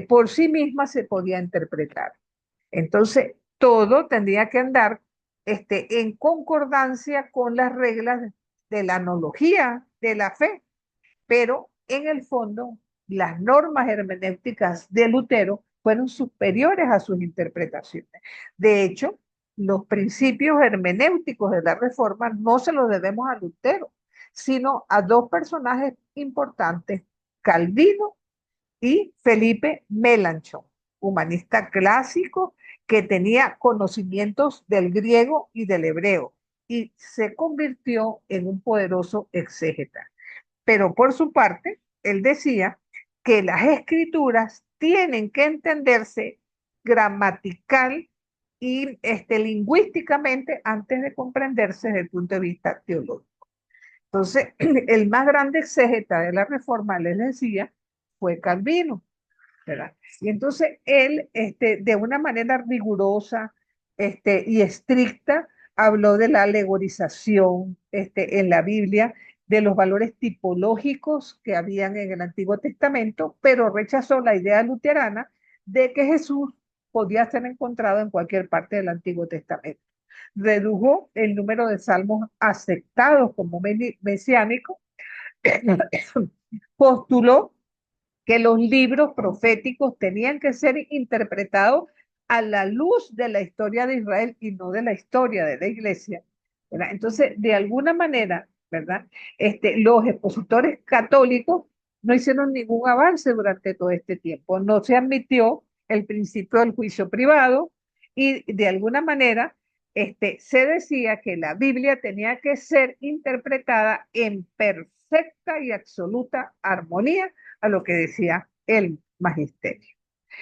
Por sí misma se podía interpretar. Entonces, todo tendría que andar en concordancia con las reglas de la analogía de la fe, pero en el fondo las normas hermenéuticas de Lutero fueron superiores a sus interpretaciones. De hecho, los principios hermenéuticos de la Reforma no se los debemos a Lutero, sino a dos personajes importantes, Calvino y Felipe Melanchthon, humanista clásico que tenía conocimientos del griego y del hebreo y se convirtió en un poderoso exégeta. Pero por su parte, él decía que las escrituras tienen que entenderse gramatical y lingüísticamente antes de comprenderse desde el punto de vista teológico. Entonces, el más grande exégeta de la Reforma, les decía, fue Calvino, ¿verdad? Y entonces él, de una manera rigurosa, y estricta, habló de la alegorización, en la Biblia, de los valores tipológicos que habían en el Antiguo Testamento, pero rechazó la idea luterana de que Jesús podía ser encontrado en cualquier parte del Antiguo Testamento. Redujo el número de salmos aceptados como mesiánicos, postuló que los libros proféticos tenían que ser interpretados a la luz de la historia de Israel y no de la historia de la iglesia, ¿verdad? Entonces, de alguna manera, ¿verdad? Los expositores católicos no hicieron ningún avance durante todo este tiempo. No se admitió el principio del juicio privado y de alguna manera se decía que la Biblia tenía que ser interpretada en perfecta y absoluta armonía a lo que decía el magisterio.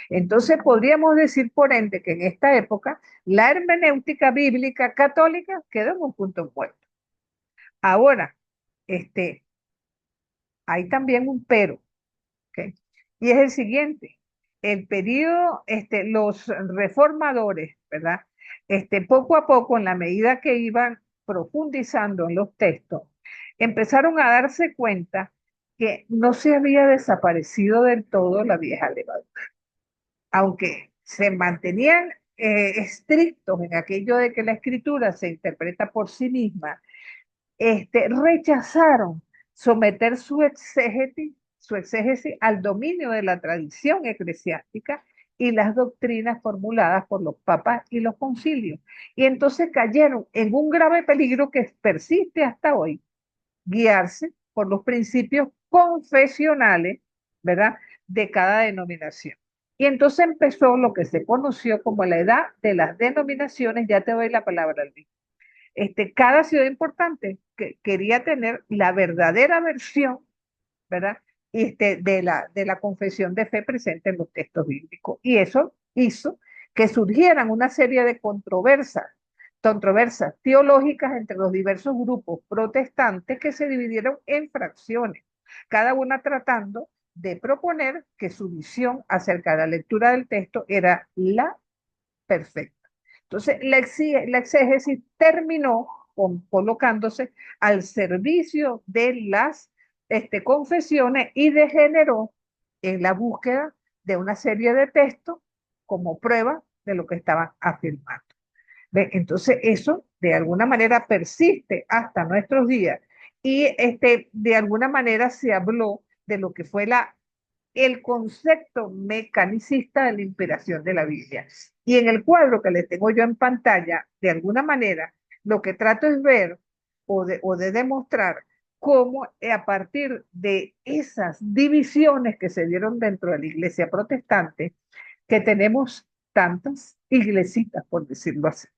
Entonces podríamos decir, por ende, que en esta época la hermenéutica bíblica católica quedó en un punto muerto. Ahora, hay también un pero, ¿ok? Y es el siguiente. el periodo, los reformadores, ¿verdad? Poco a poco, en la medida que iban profundizando en los textos, empezaron a darse cuenta que no se había desaparecido del todo la vieja levadura, aunque se mantenían estrictos en aquello de que la escritura se interpreta por sí misma. Rechazaron someter su exégesis al dominio de la tradición eclesiástica y las doctrinas formuladas por los papas y los concilios. Y entonces cayeron en un grave peligro que persiste hasta hoy, guiarse por los principios confesionales, ¿verdad?, de cada denominación. Y entonces empezó lo que se conoció como la edad de las denominaciones. Ya te doy la palabra, Luis. Cada ciudad importante que quería tener la verdadera versión, ¿verdad? De la confesión de fe presente en los textos bíblicos. Y eso hizo que surgieran una serie de controversias teológicas entre los diversos grupos protestantes que se dividieron en fracciones, cada una tratando de proponer que su visión acerca de la lectura del texto era la perfecta. Entonces, la exégesis terminó colocándose al servicio de las confesiones y degeneró en la búsqueda de una serie de textos como prueba de lo que estaban afirmando. ¿Ve? Entonces, eso de alguna manera persiste hasta nuestros días y de alguna manera se habló de lo que fue el concepto mecanicista de la inspiración de la Biblia. Y en el cuadro que le tengo yo en pantalla, de alguna manera, lo que trato es ver o de demostrar cómo a partir de esas divisiones que se dieron dentro de la iglesia protestante, que tenemos tantas iglesitas, por decirlo así,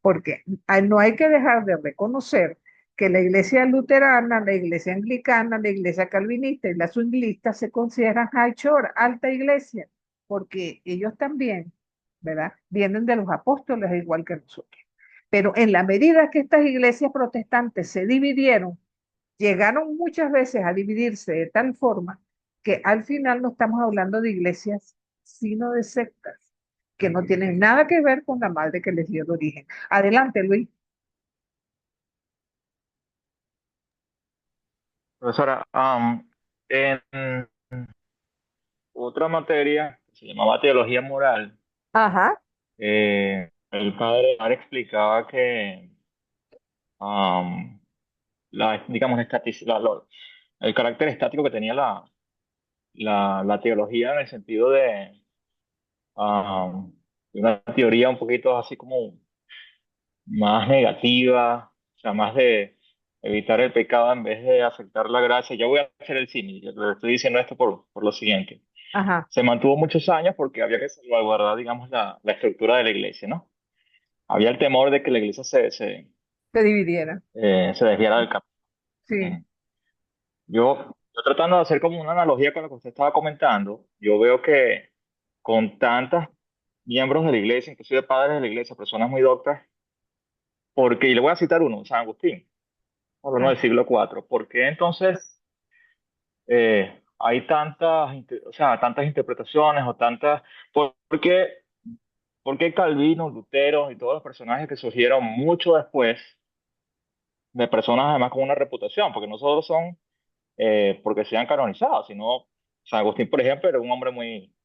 porque no hay que dejar de reconocer que la iglesia luterana, la iglesia anglicana, la iglesia calvinista y la zwinglista se consideran high church, alta iglesia, porque ellos también, ¿verdad? Vienen de los apóstoles igual que nosotros. Pero en la medida que estas iglesias protestantes se dividieron, llegaron muchas veces a dividirse de tal forma que al final no estamos hablando de iglesias, sino de sectas, que no tienen nada que ver con la madre que les dio de origen. Adelante, Luis. Profesora, en otra materia que se llamaba teología moral, Ajá, el padre explicaba que am, digamos, el carácter estático que tenía la teología en el sentido am, de una teoría un poquito así como más negativa, o sea, más de evitar el pecado en vez de aceptar la gracia. Yo voy a hacer el símil, le estoy diciendo esto por lo siguiente. ajá, Se mantuvo muchos años porque había que salvaguardar, digamos, la estructura de la iglesia, ¿no? Había el temor de que la iglesia se dividieran. se desviara del camino. Sí, Ujú. Yo tratando de hacer como una analogía con lo que usted estaba comentando, yo veo que con tantos miembros de la iglesia, inclusive padres de la iglesia, personas muy doctas, porque, y le voy a citar uno, San Agustín, hablando ah, del siglo IV, ¿por qué entonces hay o sea, tantas interpretaciones o tantas, por qué porque Calvino, Lutero y todos los personajes que surgieron mucho después de personas además con una reputación, porque no solo son porque sean canonizados, sino San Agustín, por ejemplo, era un hombre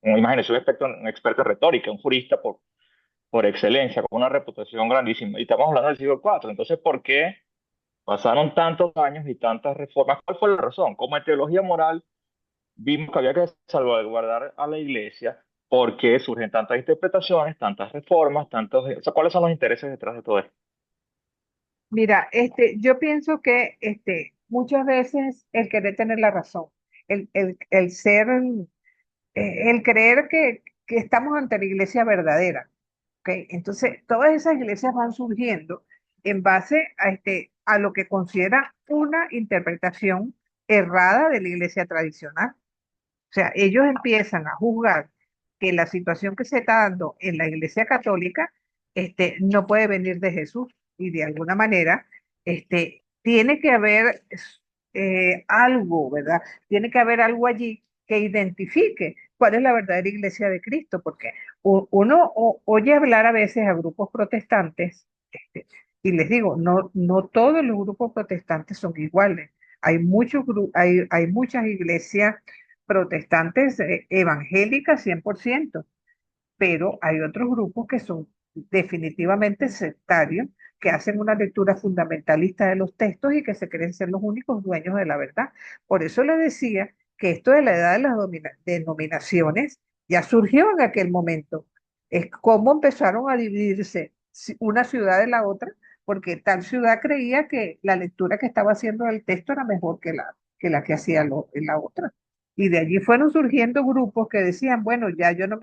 imagínense, un experto en retórica, un jurista por excelencia, con una reputación grandísima. Y estamos hablando del siglo IV. Entonces, ¿por qué pasaron tantos años y tantas reformas? ¿Cuál fue la razón? Como en teología moral vimos que había que salvaguardar a la iglesia porque surgen tantas interpretaciones, tantas reformas, o sea, ¿cuáles son los intereses detrás de todo esto? mira, yo pienso que muchas veces el querer tener la razón, el ser, el creer que estamos ante la iglesia verdadera, ¿ok? Entonces, todas esas iglesias van surgiendo en base a lo que considera una interpretación errada de la iglesia tradicional. O sea, ellos empiezan a juzgar que la situación que se está dando en la Iglesia Católica no puede venir de Jesús y de alguna manera tiene que haber algo, ¿verdad? Tiene que haber algo allí que identifique cuál es la verdadera iglesia de Cristo, porque uno oye hablar a veces a grupos protestantes, y les digo, no todos los grupos protestantes son iguales. Hay muchas iglesias protestantes evangélicas 100%, pero hay otros grupos que son definitivamente sectarios, que hacen una lectura fundamentalista de los textos y que se creen ser los únicos dueños de la verdad. Por eso le decía que esto de la edad de las denominaciones ya surgió en aquel momento. Es cómo empezaron a dividirse una ciudad de la otra, porque tal ciudad creía que la lectura que estaba haciendo del texto era mejor que la que hacía en la otra. Y de allí fueron surgiendo grupos que decían, bueno, ya yo no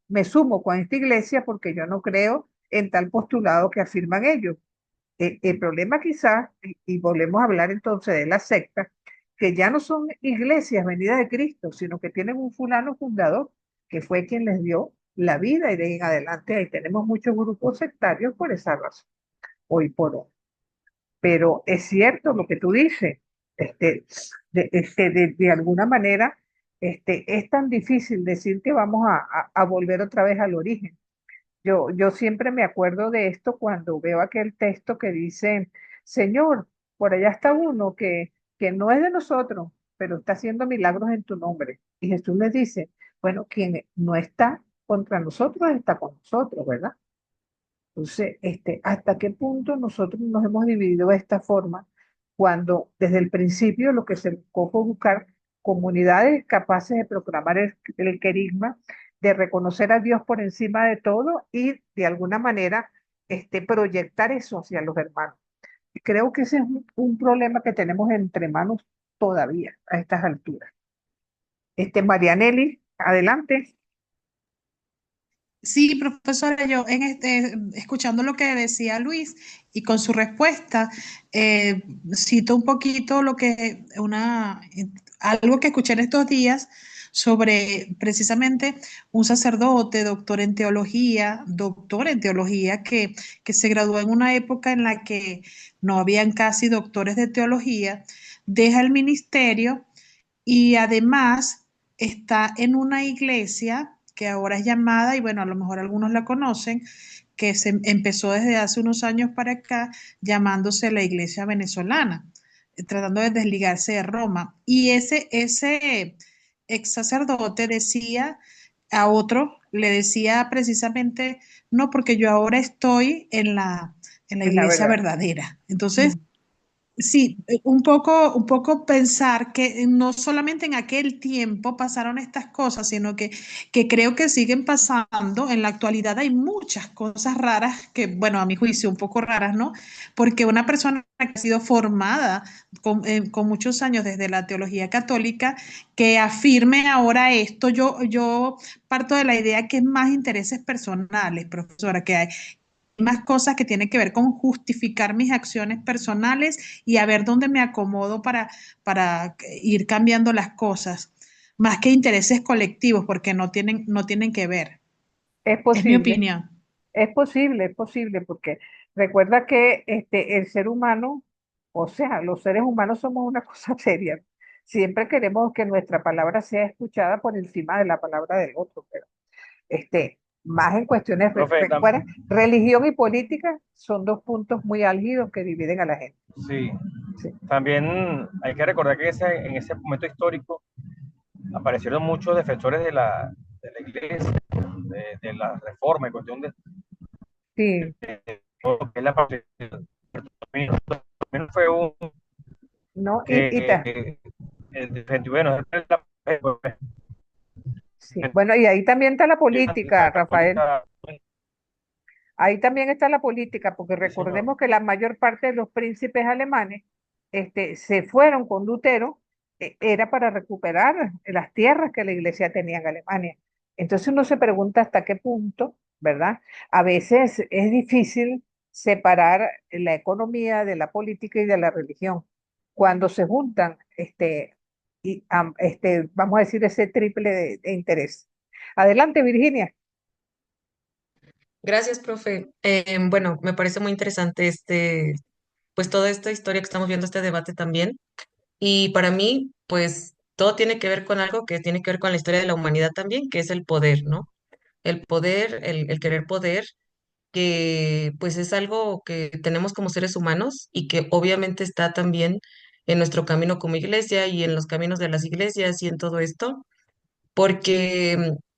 me sumo con esta iglesia porque yo no creo en tal postulado que afirman ellos. El problema quizás, y volvemos a hablar entonces de las sectas, que ya no son iglesias venidas de Cristo, sino que tienen un fulano fundador que fue quien les dio la vida y de ahí en adelante ahí tenemos muchos grupos sectarios por esa razón, hoy por hoy. Pero es cierto lo que tú dices, de alguna manera, es tan difícil decir que vamos a volver otra vez al origen. Yo siempre me acuerdo de esto cuando veo aquel texto que dice, Señor, por allá está uno que no es de nosotros, pero está haciendo milagros en tu nombre. Y Jesús les dice, bueno, quien no está contra nosotros está con nosotros, ¿verdad? Entonces, ¿hasta qué punto nosotros nos hemos dividido de esta forma cuando desde el principio lo que se buscó fue buscar comunidades capaces de proclamar el querigma, de reconocer a Dios por encima de todo y de alguna manera proyectar eso hacia los hermanos? Y creo que ese es un problema que tenemos entre manos todavía a estas alturas. Marianelli, adelante. Sí, profesora, yo escuchando lo que decía Luis y con su respuesta, cito un poquito algo que escuché en estos días sobre precisamente un sacerdote, doctor en teología, que se graduó en una época en la que no habían casi doctores de teología, deja el ministerio y además está en una iglesia que ahora es llamada, y bueno, a lo mejor algunos la conocen, que se empezó desde hace unos años para acá llamándose la Iglesia Venezolana, tratando de desligarse de Roma. Y ese ex sacerdote decía a otro, le decía precisamente, no, porque yo ahora estoy en la Es la iglesia verdad. verdadera. Entonces, Mm. sí, un poco pensar que no solamente en aquel tiempo pasaron estas cosas, sino que creo que siguen pasando. En la actualidad hay muchas cosas raras que, bueno, a mi juicio, un poco raras, ¿no? Porque una persona que ha sido formada con muchos años desde la teología católica, que afirme ahora esto, yo parto de la idea que es más intereses personales, profesora, que hay más cosas que tienen que ver con justificar mis acciones personales y a ver dónde me acomodo para ir cambiando las cosas, más que intereses colectivos, porque no tienen que ver. Es Es mi posible. opinión. Es posible, porque recuerda que el ser humano, o sea, los seres humanos somos una cosa seria. Siempre queremos que nuestra palabra sea escuchada por encima de la palabra del otro, pero más en cuestiones, Profe, recuerda, religión y política son dos puntos muy álgidos que dividen a la gente. sí, Sí, también hay que recordar que en ese momento histórico aparecieron muchos defensores de la iglesia, de la reforma y cuestión sí, de todo lo que es la también fue un ¿no? que defendió, bueno, Sí. Bueno, y ahí también está la política, la Rafael. católica, Ahí también está la política, porque sí señor, recordemos que la mayor parte de los príncipes alemanes se fueron con Lutero, era para recuperar las tierras que la iglesia tenía en Alemania. Entonces uno se pregunta hasta qué punto, ¿verdad? A veces es difícil separar la economía de la política y de la religión. Cuando se juntan, vamos a decir, ese triple de interés. Adelante, Virginia. Gracias, profe. Bueno, me parece muy interesante pues toda esta historia que estamos viendo, este debate también. Y para mí, pues todo tiene que ver con algo que tiene que ver con la historia de la humanidad también, que es el poder, ¿no? El poder, el querer poder, que pues es algo que tenemos como seres humanos y que obviamente está también en nuestro camino como iglesia y en los caminos de las iglesias y en todo esto, porque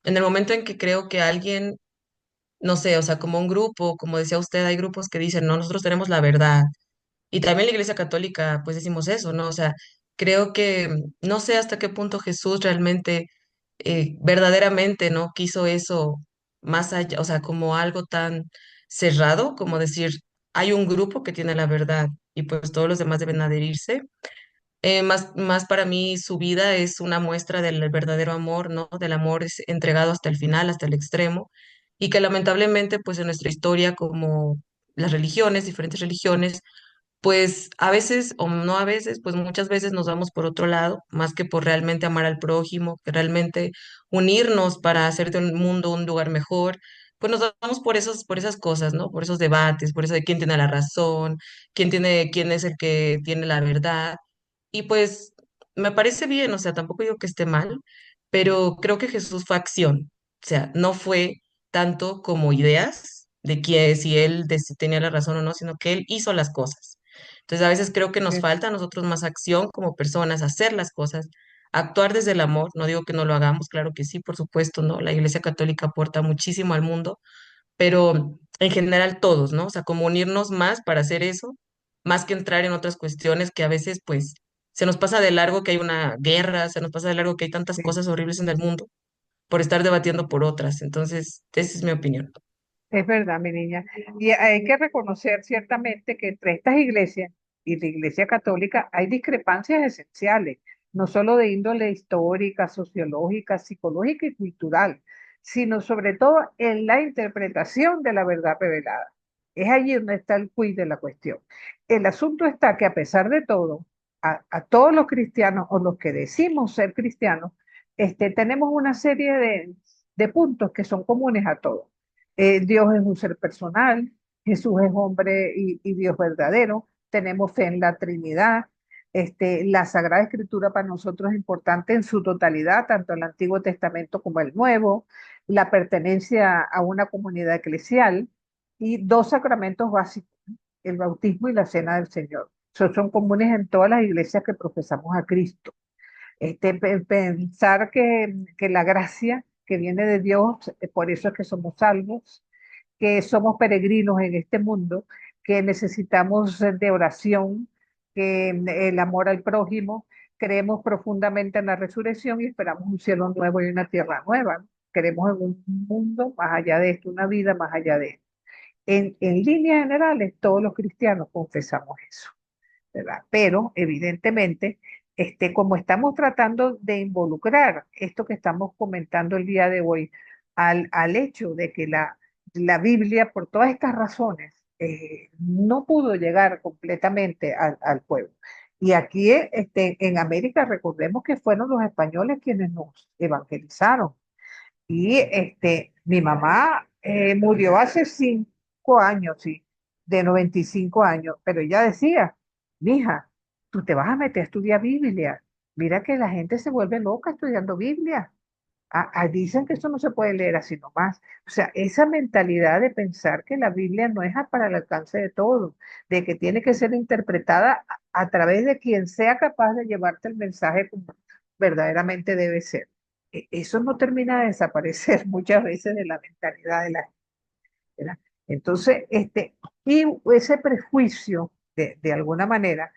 en el momento en que creo que alguien, no sé, o sea, como un grupo, como decía usted, hay grupos que dicen, no, nosotros tenemos la verdad. Y también la Iglesia Católica, pues decimos eso, ¿no? O sea, creo que no sé hasta qué punto Jesús realmente, verdaderamente, ¿no? Quiso eso más allá, o sea, como algo tan cerrado, como decir, hay un grupo que tiene la verdad y pues todos los demás deben adherirse. Más para mí su vida es una muestra del verdadero amor, ¿no? Del amor es entregado hasta el final, hasta el extremo, y que lamentablemente, pues en nuestra historia, como las religiones, diferentes religiones, pues a veces, o no a veces, pues muchas veces nos vamos por otro lado, más que por realmente amar al prójimo, que realmente unirnos para hacer de un mundo un lugar mejor, pues nos vamos por esas cosas, ¿no? Por esos debates, por eso de quién tiene la razón, quién es el que tiene la verdad. Y pues me parece bien, o sea, tampoco digo que esté mal, pero creo que Jesús fue acción, o sea, no fue tanto como ideas de que si si tenía la razón o no, sino que él hizo las cosas. Entonces, a veces creo que nos Es, falta a nosotros más acción como personas, hacer las cosas, actuar desde el amor. No digo que no lo hagamos, claro que sí, por supuesto, ¿no? La Iglesia Católica aporta muchísimo al mundo, pero en general todos, ¿no? O sea, como unirnos más para hacer eso, más que entrar en otras cuestiones que a veces, pues, se nos pasa de largo que hay una guerra, se nos pasa de largo que hay tantas sí, cosas horribles en el mundo por estar debatiendo por otras. Entonces, esa es mi opinión. es verdad, mi niña. Y hay que reconocer ciertamente que entre estas iglesias y la Iglesia Católica hay discrepancias esenciales, no solo de índole histórica, sociológica, psicológica y cultural, sino sobre todo en la interpretación de la verdad revelada. Es allí donde está el quid de la cuestión. El asunto está que a pesar de todo, a todos los cristianos o los que decimos ser cristianos, tenemos una serie de puntos que son comunes a todos. Dios es un ser personal, Jesús es hombre y Dios verdadero, tenemos fe en la Trinidad, la Sagrada Escritura para nosotros es importante en su totalidad, tanto el Antiguo Testamento como el Nuevo, la pertenencia a una comunidad eclesial y dos sacramentos básicos, el bautismo y la cena del Señor. Esos son comunes en todas las iglesias que profesamos a Cristo. Pensar que la gracia que viene de Dios, por eso es que somos salvos, que somos peregrinos en este mundo, que necesitamos de oración, que el amor al prójimo, creemos profundamente en la resurrección y esperamos un cielo nuevo y una tierra nueva, ¿no? Creemos en un mundo más allá de esto, una vida más allá de esto. En líneas generales, todos los cristianos confesamos eso, ¿verdad? Pero evidentemente, como estamos tratando de involucrar esto que estamos comentando el día de hoy al hecho de que la Biblia, por todas estas razones, no pudo llegar completamente al pueblo. Y aquí en América, recordemos que fueron los españoles quienes nos evangelizaron. Y mi mamá murió hace 5 años, sí, de 95 años, pero ella decía, mija, tú te vas a meter a estudiar Biblia. Mira que la gente se vuelve loca estudiando Biblia. Dicen que eso no se puede leer así nomás. O sea, esa mentalidad de pensar que la Biblia no es para el alcance de todos, de que tiene que ser interpretada a través de quien sea capaz de llevarte el mensaje como verdaderamente debe ser. Eso no termina de desaparecer muchas veces de la mentalidad de la gente, ¿verdad? Entonces, y ese prejuicio, de alguna manera,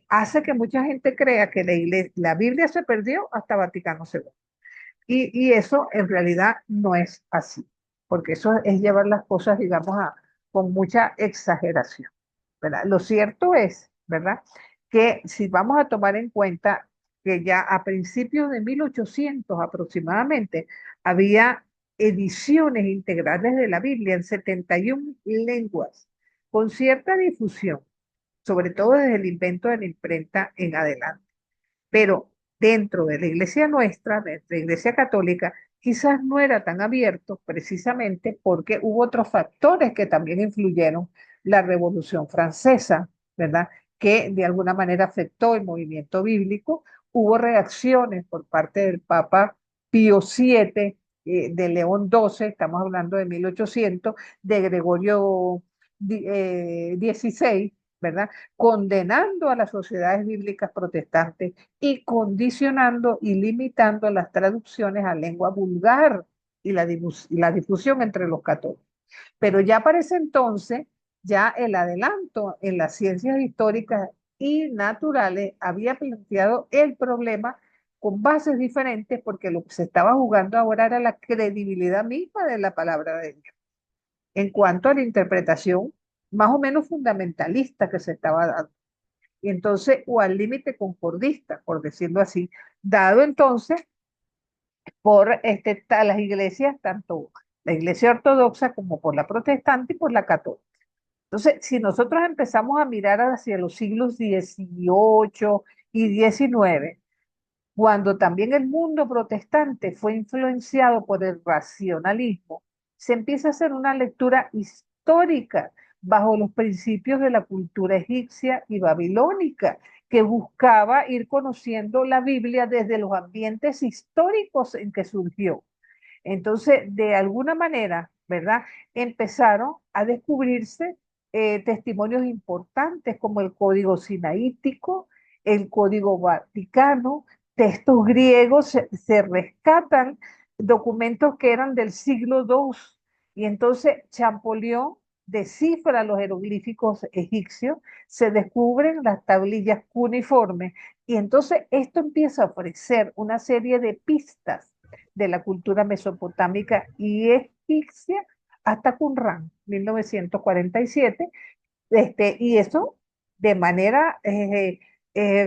hace que mucha gente crea que la Biblia se perdió hasta Vaticano II. Y eso en realidad no es así, porque eso es llevar las cosas, digamos, con mucha exageración, ¿verdad? Lo cierto es, ¿verdad? Que si vamos a tomar en cuenta que ya a principios de 1800 aproximadamente había ediciones integrales de la Biblia en 71 lenguas, con cierta difusión, sobre todo desde el invento de la imprenta en adelante. Pero dentro de la iglesia nuestra, de la iglesia católica, quizás no era tan abierto precisamente porque hubo otros factores que también influyeron, la Revolución Francesa, ¿verdad? que de alguna manera afectó el movimiento bíblico. Hubo reacciones por parte del Papa Pío VII, de León XII, estamos hablando de 1800, de Gregorio XVI, ¿verdad? Condenando a las sociedades bíblicas protestantes y condicionando y limitando las traducciones a lengua vulgar y la difusión entre los católicos. Pero ya para ese entonces, ya el adelanto en las ciencias históricas y naturales había planteado el problema con bases diferentes, porque lo que se estaba jugando ahora era la credibilidad misma de la palabra de Dios en cuanto a la interpretación más o menos fundamentalista que se estaba dando. Y entonces, o al límite concordista, por decirlo así, dado entonces por las iglesias, tanto la iglesia ortodoxa como por la protestante y por la católica. Entonces, si nosotros empezamos a mirar hacia los siglos XVIII y XIX, cuando también el mundo protestante fue influenciado por el racionalismo, se empieza a hacer una lectura histórica bajo los principios de la cultura egipcia y babilónica, que buscaba ir conociendo la Biblia desde los ambientes históricos en que surgió. Entonces, de alguna manera, ¿verdad? Empezaron a descubrirse testimonios importantes como el Código Sinaítico, el Código Vaticano, textos griegos, se rescatan documentos que eran del siglo II, y entonces Champollion descifra los jeroglíficos egipcios, se descubren las tablillas cuneiformes, y entonces esto empieza a ofrecer una serie de pistas de la cultura mesopotámica y egipcia hasta Qumran, 1947, y eso de manera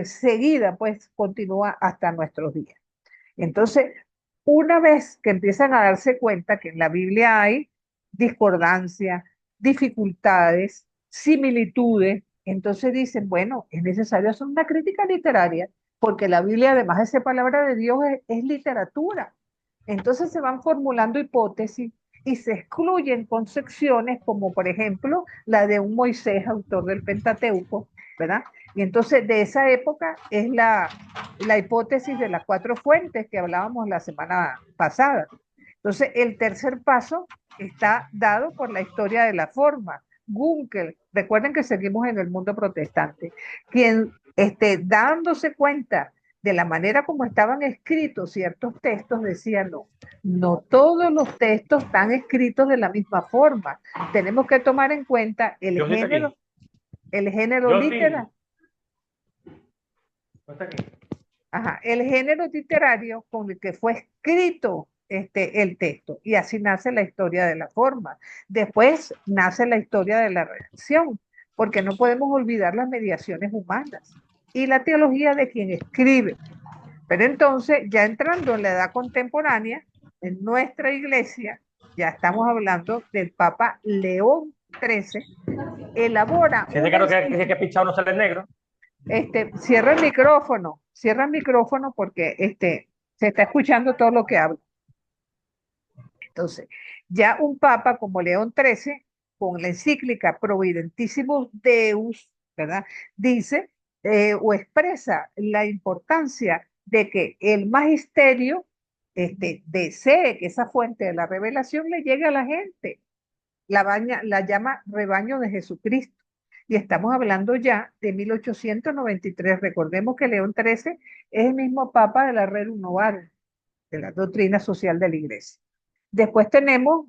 seguida, pues continúa hasta nuestros días. Entonces, una vez que empiezan a darse cuenta que en la Biblia hay discordancia, dificultades, similitudes, entonces dicen, bueno, es necesario hacer una crítica literaria, porque la Biblia, además de ser palabra de Dios, es literatura. Entonces se van formulando hipótesis y se excluyen concepciones como, por ejemplo, la de un Moisés, autor del Pentateuco, ¿verdad? Y entonces de esa época es la hipótesis de las cuatro fuentes que hablábamos la semana pasada. Entonces, el tercer paso está dado por la historia de la forma. Gunkel, recuerden que seguimos en el mundo protestante, quien dándose cuenta de la manera como estaban escritos ciertos textos, decía no, no todos los textos están escritos de la misma forma. Tenemos que tomar en cuenta Yo sí está aquí. el género Yo sí. literario. No está aquí. Ajá, el género literario con el que fue escrito el texto, y así nace la historia de la forma. Después nace la historia de la redacción, porque no podemos olvidar las mediaciones humanas y la teología de quien escribe. Pero entonces, ya entrando en la edad contemporánea, en nuestra iglesia, ya estamos hablando del Papa León XIII, elabora Si es de que que pichado no sale el negro. Cierra el micrófono porque se está escuchando todo lo que habla. Entonces, ya un papa como León XIII, con la encíclica Providentissimus Deus, ¿verdad? Dice o expresa la importancia de que el magisterio desee que esa fuente de la revelación le llegue a la gente. La llama rebaño de Jesucristo. Y estamos hablando ya de 1893. Recordemos que León XIII es el mismo papa de la Rerum Novarum, de la doctrina social de la iglesia. Después tenemos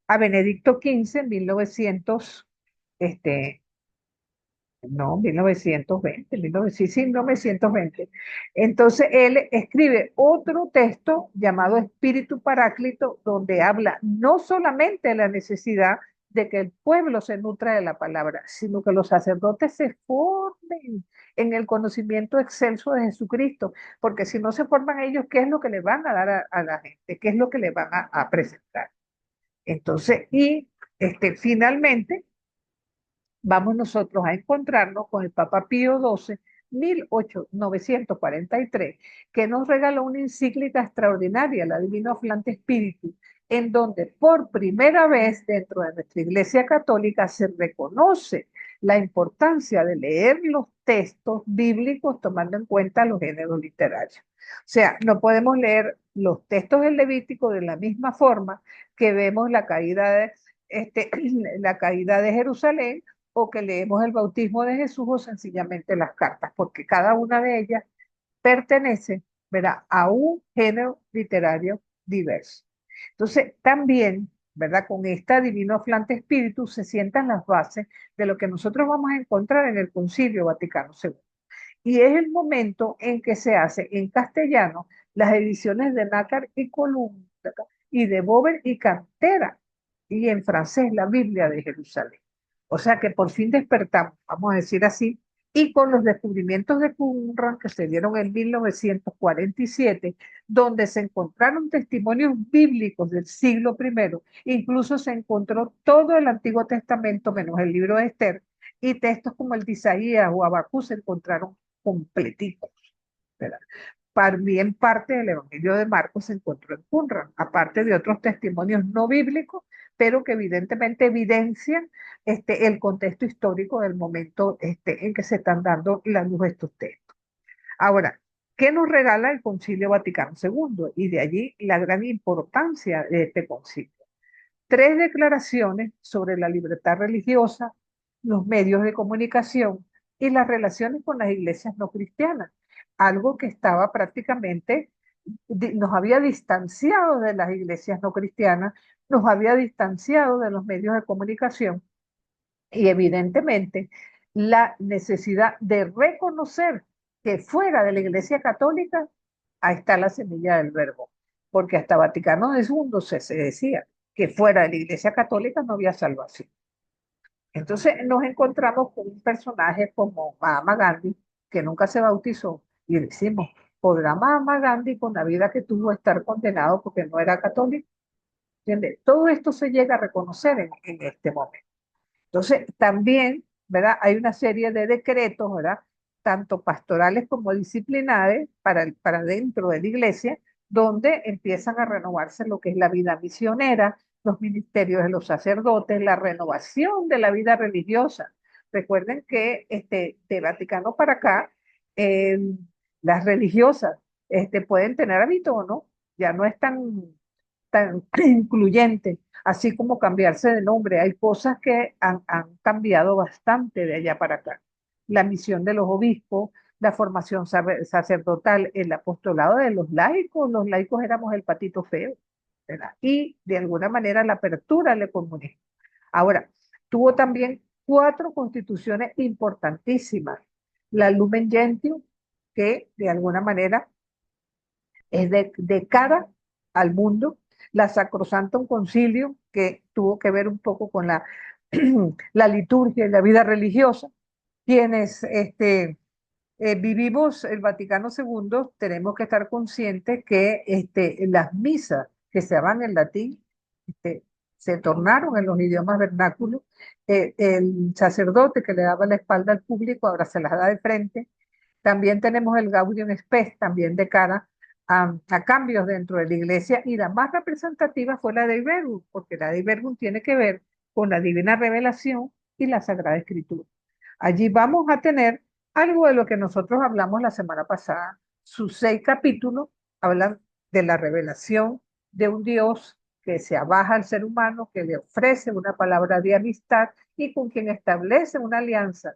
a Benedicto XV en 1920. Entonces él escribe otro texto llamado Espíritu Paráclito, donde habla no solamente de la necesidad de que el pueblo se nutra de la palabra, sino que los sacerdotes se formen en el conocimiento excelso de Jesucristo, porque si no se forman ellos, ¿qué es lo que le van a dar a la gente? ¿Qué es lo que le van a presentar? Entonces, finalmente, vamos nosotros a encontrarnos con el Papa Pío XII, 1943, que nos regaló una encíclica extraordinaria, la Divino Flante Spiritus, en donde por primera vez dentro de nuestra Iglesia Católica se reconoce la importancia de leer los textos bíblicos tomando en cuenta los géneros literarios. O sea, no podemos leer los textos del Levítico de la misma forma que vemos la caída de Jerusalén o que leemos el bautismo de Jesús o sencillamente las cartas, porque cada una de ellas pertenece, ¿verdad?, a un género literario diverso. Entonces, también, ¿verdad?, con esta Divino Aflante Espíritu se sientan las bases de lo que nosotros vamos a encontrar en el Concilio Vaticano II. Y es el momento en que se hace en castellano las ediciones de Nácar y Columna y de Bover y Cantera, y en francés la Biblia de Jerusalén. O sea que por fin despertamos, vamos a decir así, y con los descubrimientos de Qumran que se dieron en 1947, donde se encontraron testimonios bíblicos del siglo I, incluso se encontró todo el Antiguo Testamento menos el libro de Esther, y textos como el de Isaías o Habacuc se encontraron completitos, ¿verdad? Bien parte del Evangelio de Marcos se encontró en Qumran, aparte de otros testimonios no bíblicos, pero que evidentemente evidencian el contexto histórico del momento en que se están dando la luz de estos textos. Ahora, ¿qué nos regala el Concilio Vaticano II? Y de allí la gran importancia de este concilio. 3 declaraciones sobre la libertad religiosa, los medios de comunicación y las relaciones con las iglesias no cristianas, algo que estaba prácticamente, nos había distanciado de las iglesias no cristianas, nos había distanciado de los medios de comunicación y evidentemente la necesidad de reconocer que fuera de la iglesia católica, ahí está la semilla del verbo, porque hasta Vaticano II se decía que fuera de la iglesia católica no había salvación. Entonces nos encontramos con un personaje como Mahatma Gandhi, que nunca se bautizó, y decimos, ¿podrá Mahatma Gandhi con la vida que tuvo estar condenado porque no era católico? ¿Entiendes? Todo esto se llega a reconocer en este momento. Entonces, también, ¿verdad? Hay una serie de decretos, ¿verdad? Tanto pastorales como disciplinares para dentro de la iglesia, donde empiezan a renovarse lo que es la vida misionera, los ministerios de los sacerdotes, la renovación de la vida religiosa. Recuerden que de Vaticano para acá, eh, las religiosas pueden tener hábito o no, ya no es tan incluyente, así como cambiarse de nombre. Hay cosas que han cambiado bastante de allá para acá. La misión de los obispos, la formación sacerdotal, el apostolado de los laicos éramos el patito feo, ¿verdad? Y de alguna manera la apertura al comunismo. Ahora, tuvo también 4 constituciones importantísimas. La Lumen Gentium, que de alguna manera es de cara al mundo, la Sacrosantum Concilium, que tuvo que ver un poco con la liturgia y la vida religiosa. Quienes vivimos el Vaticano II, tenemos que estar conscientes que las misas que se daban en latín se tornaron en los idiomas vernáculos. El sacerdote que le daba la espalda al público ahora se las da de frente. También tenemos el Gaudium Spes, también de cara a cambios dentro de la iglesia, y la más representativa fue la de Verbum, porque la de Verbum tiene que ver con la divina revelación y la Sagrada Escritura. Allí vamos a tener algo de lo que nosotros hablamos la semana pasada. Sus 6 capítulos hablan de la revelación de un Dios que se abaja al ser humano, que le ofrece una palabra de amistad y con quien establece una alianza.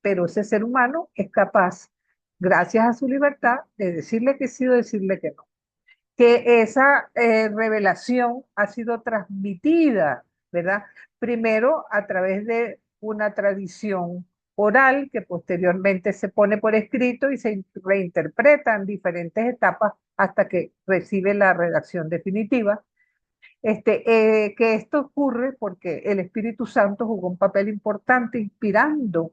Pero ese ser humano es capaz, gracias a su libertad, de decirle que sí o decirle que no. Que esa revelación ha sido transmitida, ¿verdad? Primero a través de una tradición oral que posteriormente se pone por escrito y se reinterpreta en diferentes etapas hasta que recibe la redacción definitiva. Que esto ocurre porque el Espíritu Santo jugó un papel importante inspirando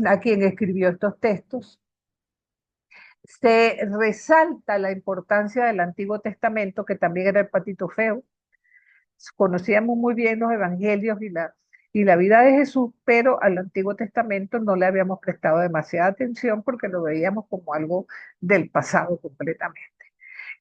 a quien escribió estos textos. Se resalta la importancia del Antiguo Testamento, que también era el patito feo. Conocíamos muy bien los evangelios y la vida de Jesús, pero al Antiguo Testamento no le habíamos prestado demasiada atención porque lo veíamos como algo del pasado completamente.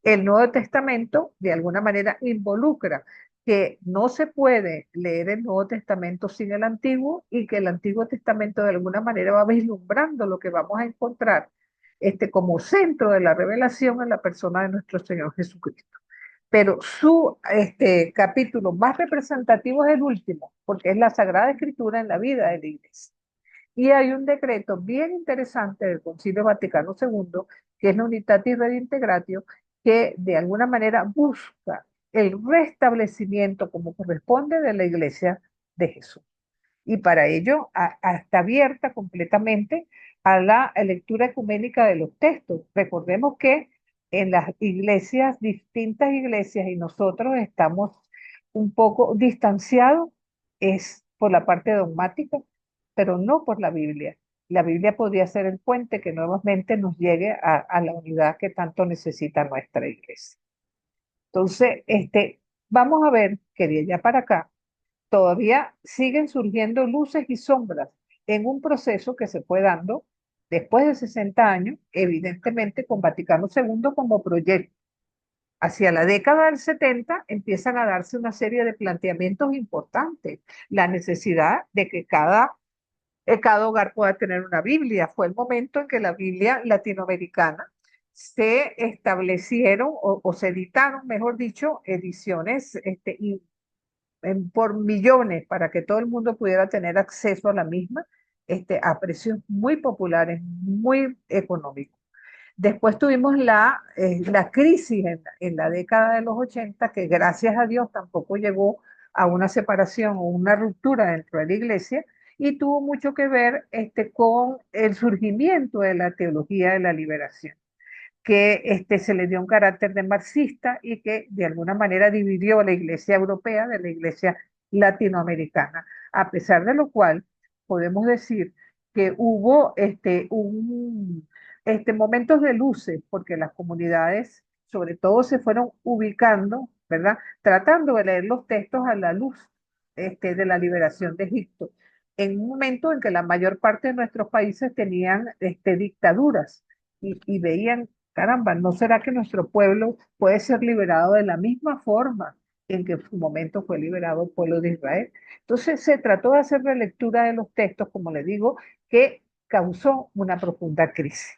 El Nuevo Testamento, de alguna manera, involucra que no se puede leer el Nuevo Testamento sin el Antiguo y que el Antiguo Testamento de alguna manera va vislumbrando lo que vamos a encontrar como centro de la revelación en la persona de nuestro Señor Jesucristo. Pero su capítulo más representativo es el último, porque es la Sagrada Escritura en la vida de la iglesia. Y hay un decreto bien interesante del Concilio Vaticano II, que es la Unitatis Redintegratio, que de alguna manera busca el restablecimiento como corresponde de la iglesia de Jesús. Y para ello está abierta completamente a la lectura ecuménica de los textos. Recordemos que en las iglesias, distintas iglesias, y nosotros estamos un poco distanciados, es por la parte dogmática, pero no por la Biblia. La Biblia podría ser el puente que nuevamente nos llegue a la unidad que tanto necesita nuestra iglesia. Entonces, vamos a ver que de allá para acá todavía siguen surgiendo luces y sombras en un proceso que se fue dando después de 60 años, evidentemente con Vaticano II como proyecto. Hacia la década del 70 empiezan a darse una serie de planteamientos importantes. La necesidad de que cada hogar pueda tener una Biblia. Fue el momento en que la Biblia latinoamericana se establecieron o se editaron, mejor dicho, ediciones por millones para que todo el mundo pudiera tener acceso a la misma, a precios muy populares, muy económicos. Después tuvimos la crisis en la década de los 80, que gracias a Dios tampoco llegó a una separación o una ruptura dentro de la iglesia, y tuvo mucho que ver con el surgimiento de la teología de la liberación, que se le dio un carácter de marxista y que de alguna manera dividió a la iglesia europea de la iglesia latinoamericana, a pesar de lo cual podemos decir que hubo momentos de luces, porque las comunidades sobre todo se fueron ubicando, ¿verdad? Tratando de leer los textos a la luz de la liberación de Egipto, en un momento en que la mayor parte de nuestros países tenían dictaduras y veían, caramba, ¿no será que nuestro pueblo puede ser liberado de la misma forma en que en su momento fue liberado el pueblo de Israel? Entonces se trató de hacer relectura de los textos, como le digo, que causó una profunda crisis.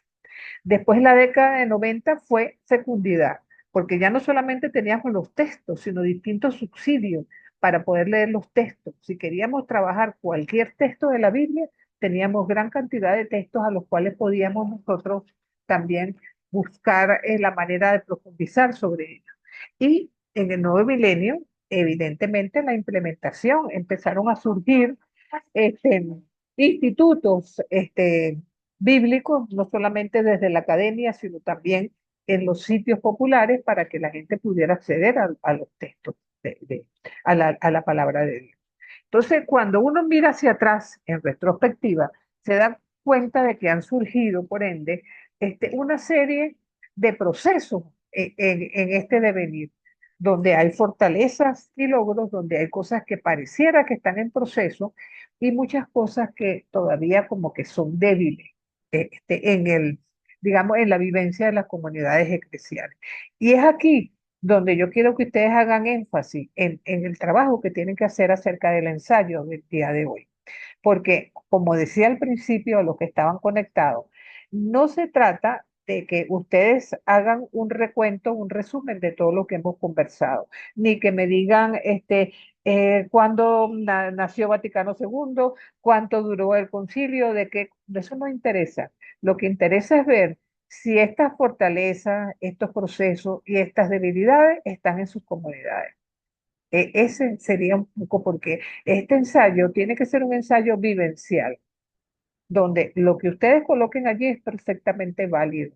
Después la década de 90 fue fecundidad, porque ya no solamente teníamos los textos, sino distintos subsidios para poder leer los textos. Si queríamos trabajar cualquier texto de la Biblia, teníamos gran cantidad de textos a los cuales podíamos nosotros también buscar la manera de profundizar sobre ellos. Y en el nuevo milenio, evidentemente, la implementación, empezaron a surgir este, institutos bíblicos, no solamente desde la academia, sino también en los sitios populares para que la gente pudiera acceder a los textos, a la palabra de Dios. Entonces, cuando uno mira hacia atrás en retrospectiva, se da cuenta de que han surgido, por ende, una serie de procesos en este devenir, donde hay fortalezas y logros, donde hay cosas que pareciera que están en proceso y muchas cosas que todavía como que son débiles digamos, en la vivencia de las comunidades eclesiales. Y es aquí donde yo quiero que ustedes hagan énfasis en el trabajo que tienen que hacer acerca del ensayo del día de hoy. Porque, como decía al principio, los que estaban conectados, no se trata de que ustedes hagan un recuento, un resumen de todo lo que hemos conversado, ni que me digan cuándo nació Vaticano II, cuánto duró el concilio, de eso no interesa. Lo que interesa es ver si estas fortalezas, estos procesos y estas debilidades están en sus comunidades. Ese sería un poco porque este ensayo tiene que ser un ensayo vivencial, donde lo que ustedes coloquen allí es perfectamente válido,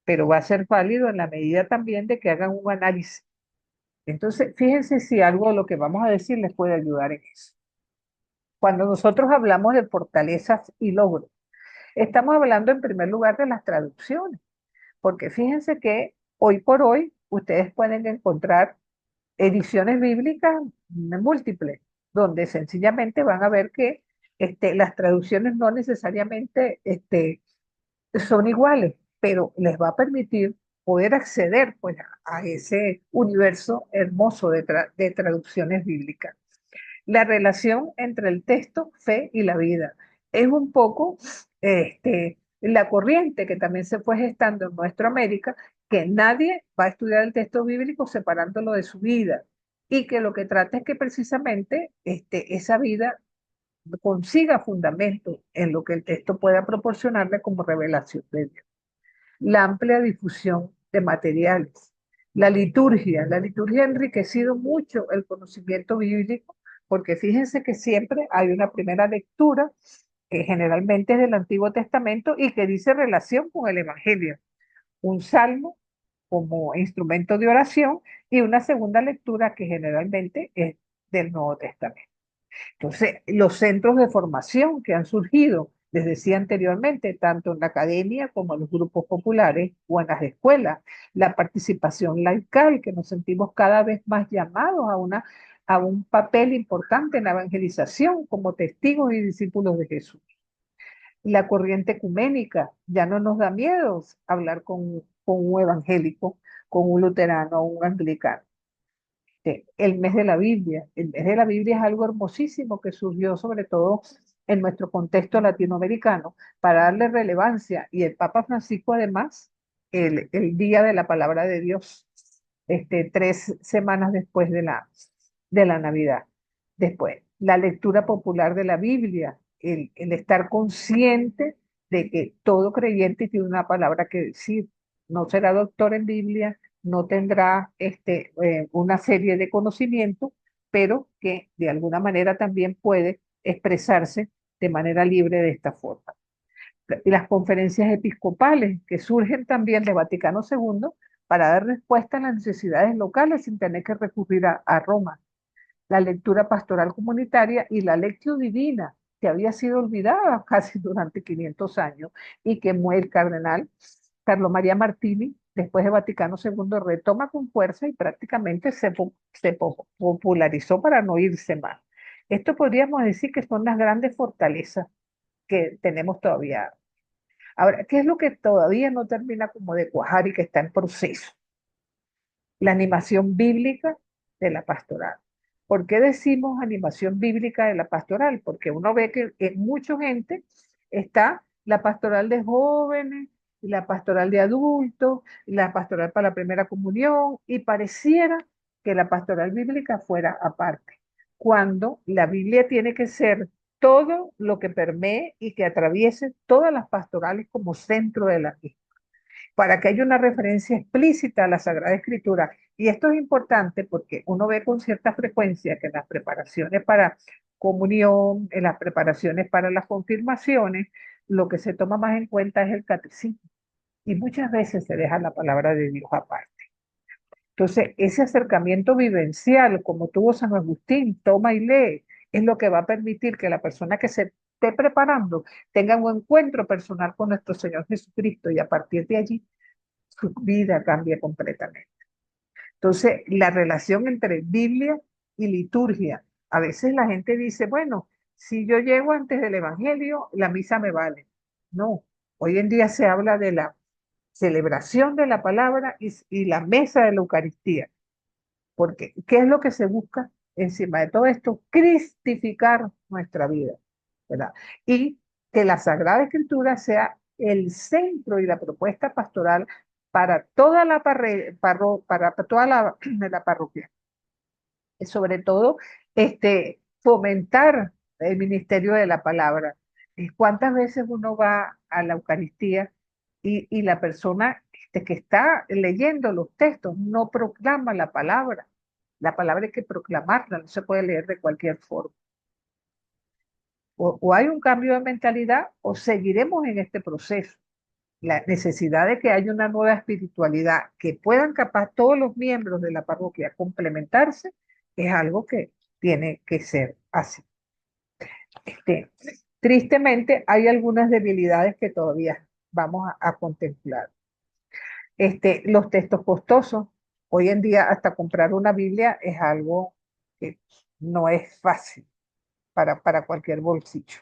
pero va a ser válido en la medida también de que hagan un análisis. Entonces, fíjense si algo de lo que vamos a decir les puede ayudar en eso. Cuando nosotros hablamos de fortalezas y logros, estamos hablando en primer lugar de las traducciones, porque fíjense que hoy por hoy ustedes pueden encontrar ediciones bíblicas múltiples, donde sencillamente van a ver que las traducciones no necesariamente son iguales, pero les va a permitir poder acceder pues a ese universo hermoso de traducciones bíblicas. La relación entre el texto, fe y la vida. Es un poco la corriente que también se fue gestando en nuestra América, que nadie va a estudiar el texto bíblico separándolo de su vida y que lo que trata es que precisamente esa vida consiga fundamento en lo que el texto pueda proporcionarle como revelación de Dios. La amplia difusión de materiales. La liturgia ha enriquecido mucho el conocimiento bíblico, porque fíjense que siempre hay una primera lectura, que generalmente es del Antiguo Testamento y que dice relación con el Evangelio. Un salmo como instrumento de oración y una segunda lectura que generalmente es del Nuevo Testamento. Entonces, los centros de formación que han surgido, les decía anteriormente, tanto en la academia como en los grupos populares o en las escuelas, la participación laical, que nos sentimos cada vez más llamados a un papel importante en la evangelización como testigos y discípulos de Jesús. La corriente ecuménica, ya no nos da miedo hablar con un evangélico, con un luterano o un anglicano. El mes de la Biblia. El mes de la Biblia es algo hermosísimo que surgió sobre todo en nuestro contexto latinoamericano para darle relevancia. Y el Papa Francisco además, el Día de la Palabra de Dios, 3 semanas después de la Navidad. Después, la lectura popular de la Biblia, el estar consciente de que todo creyente tiene una palabra que decir. No será doctor en Biblia, no tendrá una serie de conocimientos, pero que de alguna manera también puede expresarse de manera libre de esta forma. Y las conferencias episcopales que surgen también de Vaticano II para dar respuesta a las necesidades locales sin tener que recurrir a Roma. La lectura pastoral comunitaria y la lectio divina, que había sido olvidada casi durante 500 años y que el cardenal Carlo María Martini, después de Vaticano II, retoma con fuerza y prácticamente se popularizó para no irse más. Esto podríamos decir que son las grandes fortalezas que tenemos todavía. Ahora, ¿qué es lo que todavía no termina como de cuajar y que está en proceso? La animación bíblica de la pastoral. ¿Por qué decimos animación bíblica de la pastoral? Porque uno ve que en mucha gente está la pastoral de jóvenes, y la pastoral de adultos, y la pastoral para la primera comunión, y pareciera que la pastoral bíblica fuera aparte, cuando la Biblia tiene que ser todo lo que permee y que atraviese todas las pastorales como centro de la misma para que haya una referencia explícita a la Sagrada Escritura. Y esto es importante porque uno ve con cierta frecuencia que en las preparaciones para comunión, en las preparaciones para las confirmaciones, lo que se toma más en cuenta es el catecismo. Y muchas veces se deja la palabra de Dios aparte. Entonces, ese acercamiento vivencial, como tuvo San Agustín, toma y lee, es lo que va a permitir que la persona que se esté preparando tenga un encuentro personal con nuestro Señor Jesucristo y a partir de allí su vida cambia completamente. Entonces, la relación entre Biblia y liturgia. A veces la gente dice, bueno, si yo llego antes del Evangelio, la misa me vale. No, hoy en día se habla de la celebración de la palabra y la mesa de la Eucaristía. Porque, ¿qué es lo que se busca encima de todo esto? Cristificar nuestra vida, ¿verdad? Y que la Sagrada Escritura sea el centro y la propuesta pastoral para toda para toda la parroquia. Y sobre todo, fomentar el ministerio de la palabra. ¿Cuántas veces uno va a la Eucaristía y la persona que está leyendo los textos no proclama la palabra? La palabra hay que proclamarla, no se puede leer de cualquier forma. O hay un cambio de mentalidad o seguiremos en este proceso. La necesidad de que haya una nueva espiritualidad, que puedan capaz todos los miembros de la parroquia complementarse, es algo que tiene que ser así. Este, Tristemente, hay algunas debilidades que todavía vamos a contemplar. Los textos costosos. Hoy en día, hasta comprar una Biblia es algo que no es fácil para cualquier bolsillo.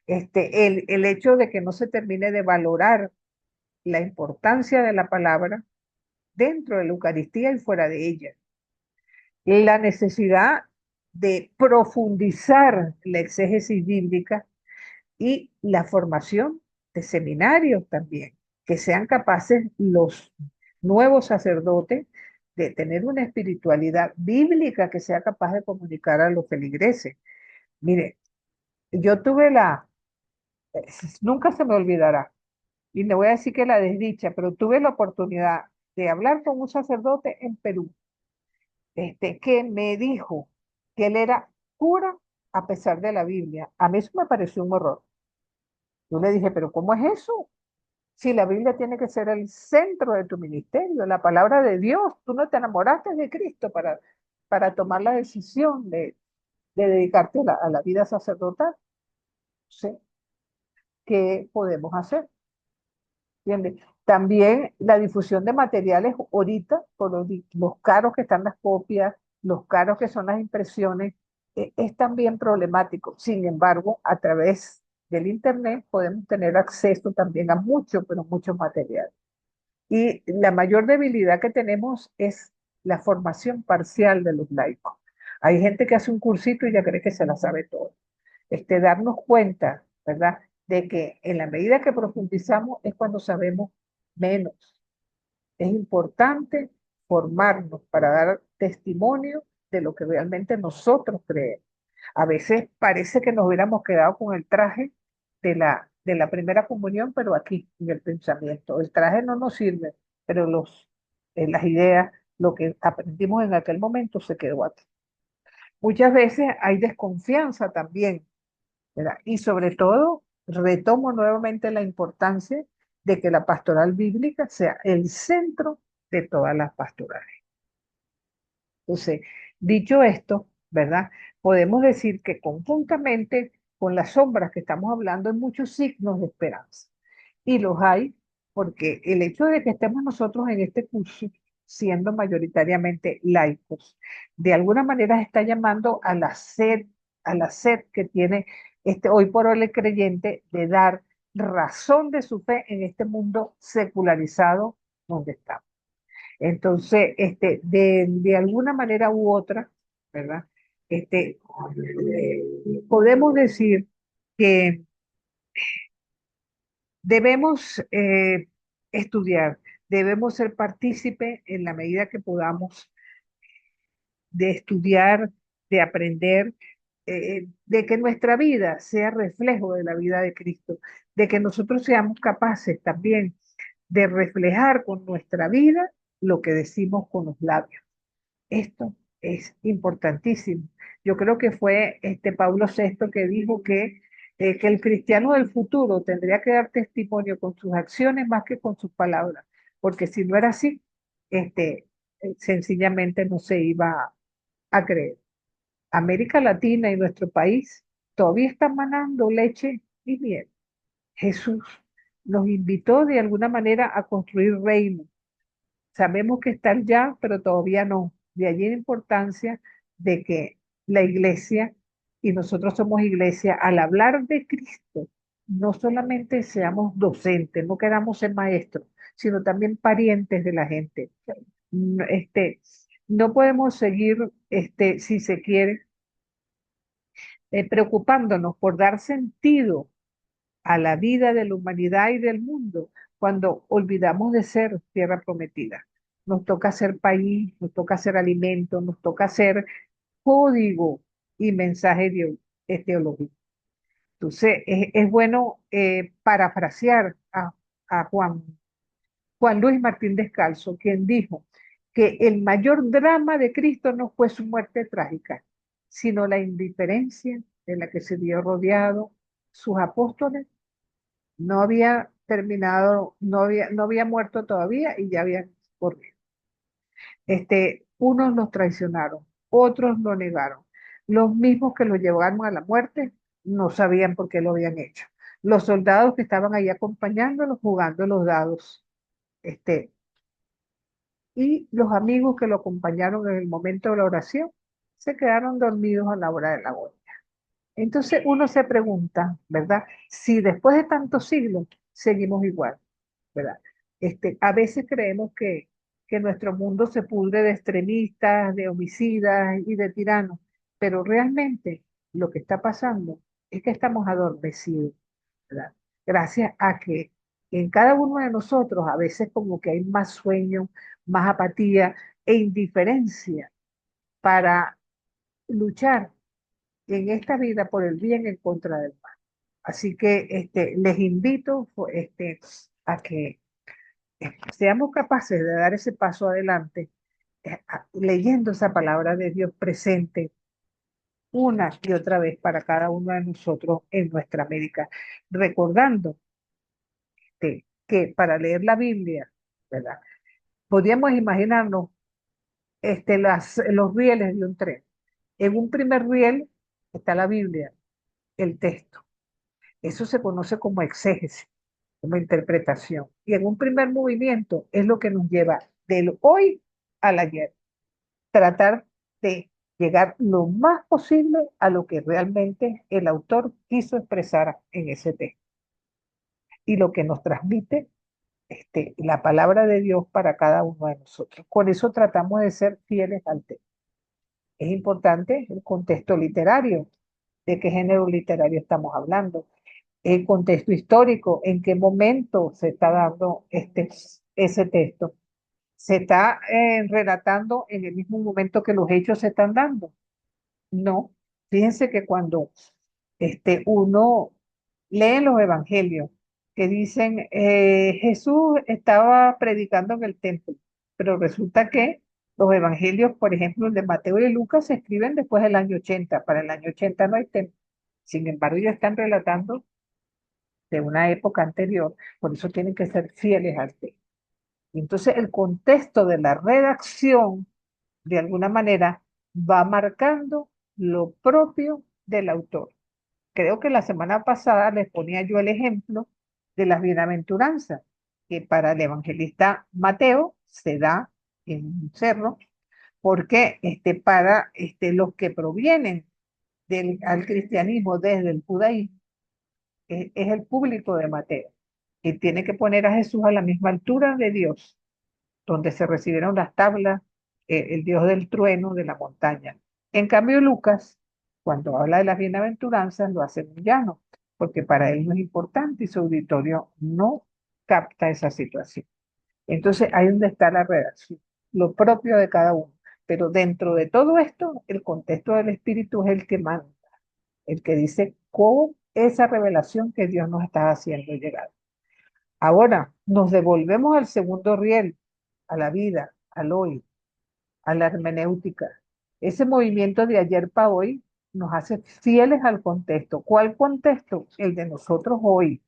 El hecho de que no se termine de valorar la importancia de la palabra dentro de la Eucaristía y fuera de ella, la necesidad de profundizar la exégesis bíblica y la formación de seminarios también, que sean capaces los nuevos sacerdotes de tener una espiritualidad bíblica que sea capaz de comunicar a los feligreses. Mire, yo tuve nunca se me olvidará, y le voy a decir que la desdicha, pero tuve la oportunidad de hablar con un sacerdote en Perú, que me dijo que él era cura a pesar de la Biblia. A mí eso me pareció un horror. Yo le dije, pero ¿cómo es eso? Si la Biblia tiene que ser el centro de tu ministerio, la palabra de Dios, tú no te enamoraste de Cristo para tomar la decisión de dedicarte a la vida sacerdotal. ¿Sí? ¿Qué podemos hacer? ¿Entiendes? También la difusión de materiales ahorita, por los caros que están las copias, los caros que son las impresiones, es también problemático. Sin embargo, a través del Internet podemos tener acceso también a mucho, pero mucho material. Y la mayor debilidad que tenemos es la formación parcial de los laicos. Hay gente que hace un cursito y ya cree que se la sabe todo. Darnos cuenta, ¿verdad? De que en la medida que profundizamos es cuando sabemos menos. Es importante formarnos para dar testimonio de lo que realmente nosotros creemos. A veces parece que nos hubiéramos quedado con el traje de la primera comunión, pero aquí, en el pensamiento. El traje no nos sirve, pero las ideas, lo que aprendimos en aquel momento se quedó aquí. Muchas veces hay desconfianza también, ¿verdad? Y sobre todo, retomo nuevamente la importancia de que la pastoral bíblica sea el centro de todas las pastorales. Entonces, dicho esto, ¿verdad? Podemos decir que conjuntamente con las sombras que estamos hablando hay muchos signos de esperanza. Y los hay porque el hecho de que estemos nosotros en este curso siendo mayoritariamente laicos, de alguna manera está llamando a la sed que tiene hoy por hoy el creyente de dar razón de su fe en este mundo secularizado donde estamos. Entonces, de alguna manera u otra, ¿verdad? Podemos decir que debemos estudiar, debemos ser partícipes en la medida que podamos de estudiar, de aprender, de que nuestra vida sea reflejo de la vida de Cristo, de que nosotros seamos capaces también de reflejar con nuestra vida lo que decimos con los labios. Esto es importantísimo. Yo creo que fue Pablo VI que dijo que el cristiano del futuro tendría que dar testimonio con sus acciones más que con sus palabras, porque si no era así, sencillamente no se iba a creer. América Latina y nuestro país todavía están manando leche y miel. Jesús nos invitó de alguna manera a construir reino. Sabemos que están ya, pero todavía no. De allí la importancia de que la iglesia, y nosotros somos iglesia, al hablar de Cristo, no solamente seamos docentes, no queramos ser maestros, sino también parientes de la gente. No, no podemos seguir, si se quiere, preocupándonos por dar sentido a la vida de la humanidad y del mundo cuando olvidamos de ser tierra prometida. Nos toca ser país, nos toca ser alimento, nos toca ser código y mensaje teológico. Entonces, es bueno parafrasear a Juan Luis Martín Descalzo, quien dijo que el mayor drama de Cristo no fue su muerte trágica, sino la indiferencia de la que se vio rodeado sus apóstoles. No había terminado, no había muerto todavía y ya habían corrido. Unos los traicionaron, otros lo negaron. Los mismos que lo llevaron a la muerte no sabían por qué lo habían hecho. Los soldados que estaban ahí acompañándolos, jugando los dados. Y los amigos que lo acompañaron en el momento de la oración se quedaron dormidos a la hora de la agonía. Entonces uno se pregunta, ¿verdad? Si después de tantos siglos seguimos igual, ¿verdad? A veces creemos que nuestro mundo se pudre de extremistas, de homicidas y de tiranos, pero realmente lo que está pasando es que estamos adormecidos, ¿verdad? Gracias a que en cada uno de nosotros a veces como que hay más sueño, más apatía e indiferencia para luchar en esta vida por el bien en contra del mal. Así que les invito a que seamos capaces de dar ese paso adelante, leyendo esa palabra de Dios presente una y otra vez para cada uno de nosotros en nuestra América, recordando que para leer la Biblia, ¿verdad? Podríamos imaginarnos los rieles de un tren. En un primer riel está la Biblia, el texto. Eso se conoce como exégesis, como interpretación. Y en un primer movimiento es lo que nos lleva del hoy al ayer. Tratar de llegar lo más posible a lo que realmente el autor quiso expresar en ese texto y lo que nos transmite la palabra de Dios para cada uno de nosotros. Con eso tratamos de ser fieles al texto. Es importante el contexto literario, de qué género literario estamos hablando, el contexto histórico, en qué momento se está dando ese texto. Se está relatando en el mismo momento que los hechos se están dando. No, fíjense que cuando uno lee los evangelios que dicen Jesús estaba predicando en el templo, pero resulta que los evangelios, por ejemplo, el de Mateo y Lucas, se escriben después del año 80. Para el año 80 no hay templo. Sin embargo, ellos están relatando de una época anterior, por eso tienen que ser fieles al texto. Entonces, el contexto de la redacción, de alguna manera, va marcando lo propio del autor. Creo que la semana pasada les ponía yo el ejemplo de las bienaventuranzas, que para el evangelista Mateo se da en un cerro, porque para los que provienen al cristianismo desde el judaísmo, es el público de Mateo, y tiene que poner a Jesús a la misma altura de Dios, donde se recibieron las tablas, el Dios del trueno de la montaña. En cambio, Lucas, cuando habla de las bienaventuranzas, lo hace muy llano, porque para él no es importante y su auditorio no capta esa situación. Entonces, ahí donde está la redacción, lo propio de cada uno. Pero dentro de todo esto, el contexto del Espíritu es el que manda, el que dice cómo esa revelación que Dios nos está haciendo llegar. Ahora, nos devolvemos al segundo riel, a la vida, al hoy, a la hermenéutica. Ese movimiento de ayer para hoy nos hace fieles al contexto. ¿Cuál contexto? El de nosotros hoy.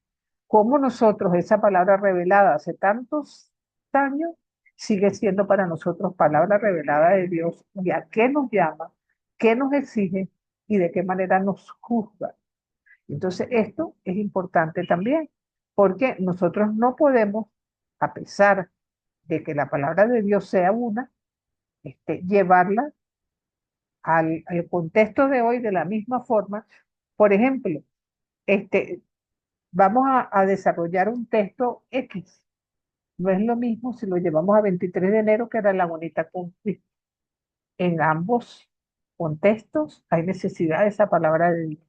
¿Cómo nosotros, esa palabra revelada hace tantos años, sigue siendo para nosotros palabra revelada de Dios? ¿Y a qué nos llama? ¿Qué nos exige? ¿Y de qué manera nos juzga? Entonces, esto es importante también, porque nosotros no podemos, a pesar de que la palabra de Dios sea una, llevarla al contexto de hoy de la misma forma. Por ejemplo, este, vamos a desarrollar un texto X. No es lo mismo si lo llevamos a 23 de enero, que era la bonita cumbre. En ambos contextos hay necesidad de esa palabra de Dios,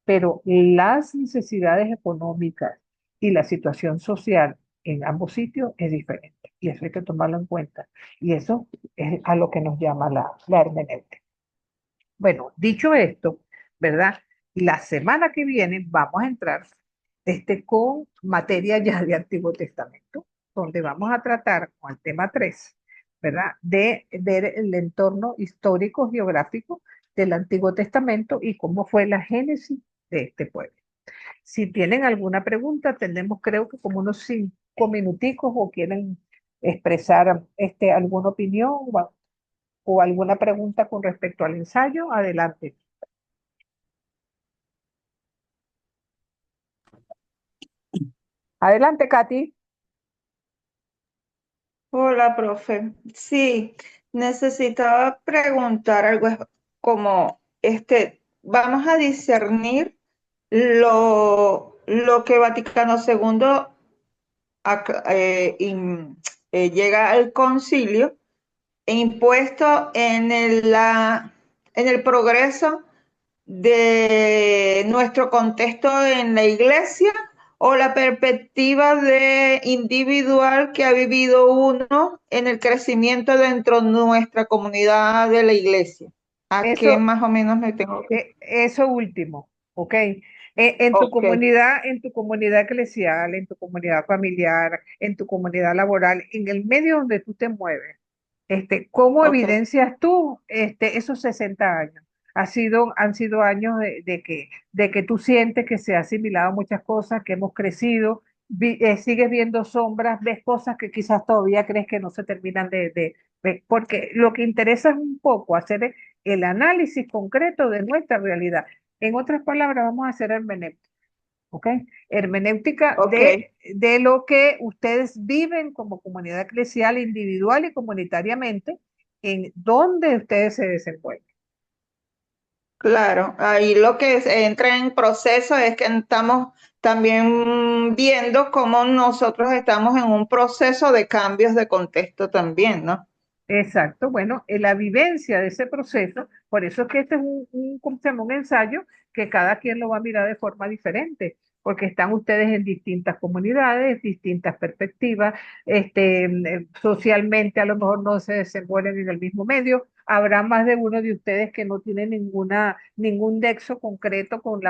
pero las necesidades económicas y la situación social en ambos sitios es diferente, y eso hay que tomarlo en cuenta, y eso es a lo que nos llama la hermenéutica. Bueno, dicho esto, ¿verdad? La semana que viene vamos a entrar con materia ya de Antiguo Testamento, donde vamos a tratar con el tema 3, ¿verdad? De ver el entorno histórico, geográfico del Antiguo Testamento y cómo fue la génesis de este pueblo. Si tienen alguna pregunta, tenemos creo que como unos 5 minuticos, o quieren expresar alguna opinión o alguna pregunta con respecto al ensayo, adelante. Adelante, Katy. Hola, profe. Sí, necesitaba preguntar algo como, vamos a discernir lo que Vaticano II llega al concilio impuesto en el progreso de nuestro contexto en la iglesia o la perspectiva de individual que ha vivido uno en el crecimiento dentro de nuestra comunidad de la iglesia. ¿A qué Eso, más o menos me tengo que...? eso último, ¿ok? Ok, En tu comunidad eclesial, en tu comunidad familiar, en tu comunidad laboral, en el medio donde tú te mueves, ¿cómo ok, evidencias tú esos 60 años? Han sido años de que tú sientes que se ha asimilado muchas cosas, que hemos crecido, sigues viendo sombras, ves cosas que quizás todavía crees que no se terminan de ver, porque lo que interesa es un poco hacer el análisis concreto de nuestra realidad. En otras palabras, vamos a hacer hermenéutica, ¿ok? Hermenéutica ok. de lo que ustedes viven como comunidad eclesial, individual y comunitariamente, en donde ustedes se desenvuelven. Claro, ahí lo que entra en proceso es que estamos también viendo cómo nosotros estamos en un proceso de cambios de contexto también, ¿no? Exacto, bueno, en la vivencia de ese proceso, por eso es que este es ¿cómo se llama? Un ensayo que cada quien lo va a mirar de forma diferente, porque están ustedes en distintas comunidades, distintas perspectivas, socialmente a lo mejor no se desenvuelven en el mismo medio, habrá más de uno de ustedes que no tiene ningún nexo concreto con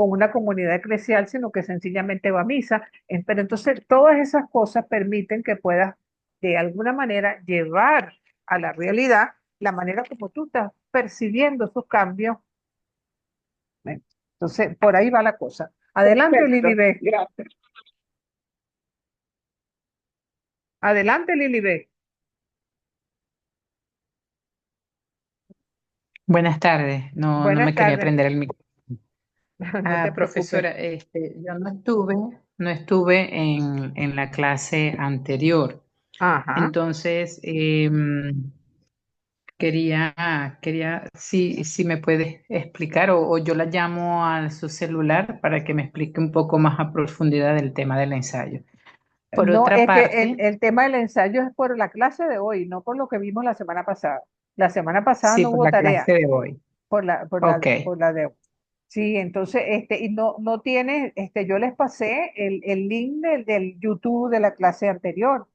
una comunidad eclesial, sino que sencillamente va a misa. Pero entonces todas esas cosas permiten que puedas de alguna manera llevar a la realidad la manera como tú estás percibiendo esos cambios. ¿Ven? Entonces, por ahí va la cosa. Adelante, Perfecto, Lilibet. gracias. Adelante, Lilibet. Buenas tardes. No Buenas me quería tardes. prender el micrófono. No te preocupes. Profesora, yo no estuve en la clase anterior. Ajá. Entonces, si me puedes explicar o yo la llamo a su celular para que me explique un poco más a profundidad del tema del ensayo. Por No, otra es que parte, el tema del ensayo es por la clase de hoy, no por lo que vimos la semana pasada. La semana pasada sí, no por hubo la tarea clase de hoy. Ok, por la de hoy. Sí, entonces, y no tiene, yo les pasé el link del YouTube de la clase anterior. O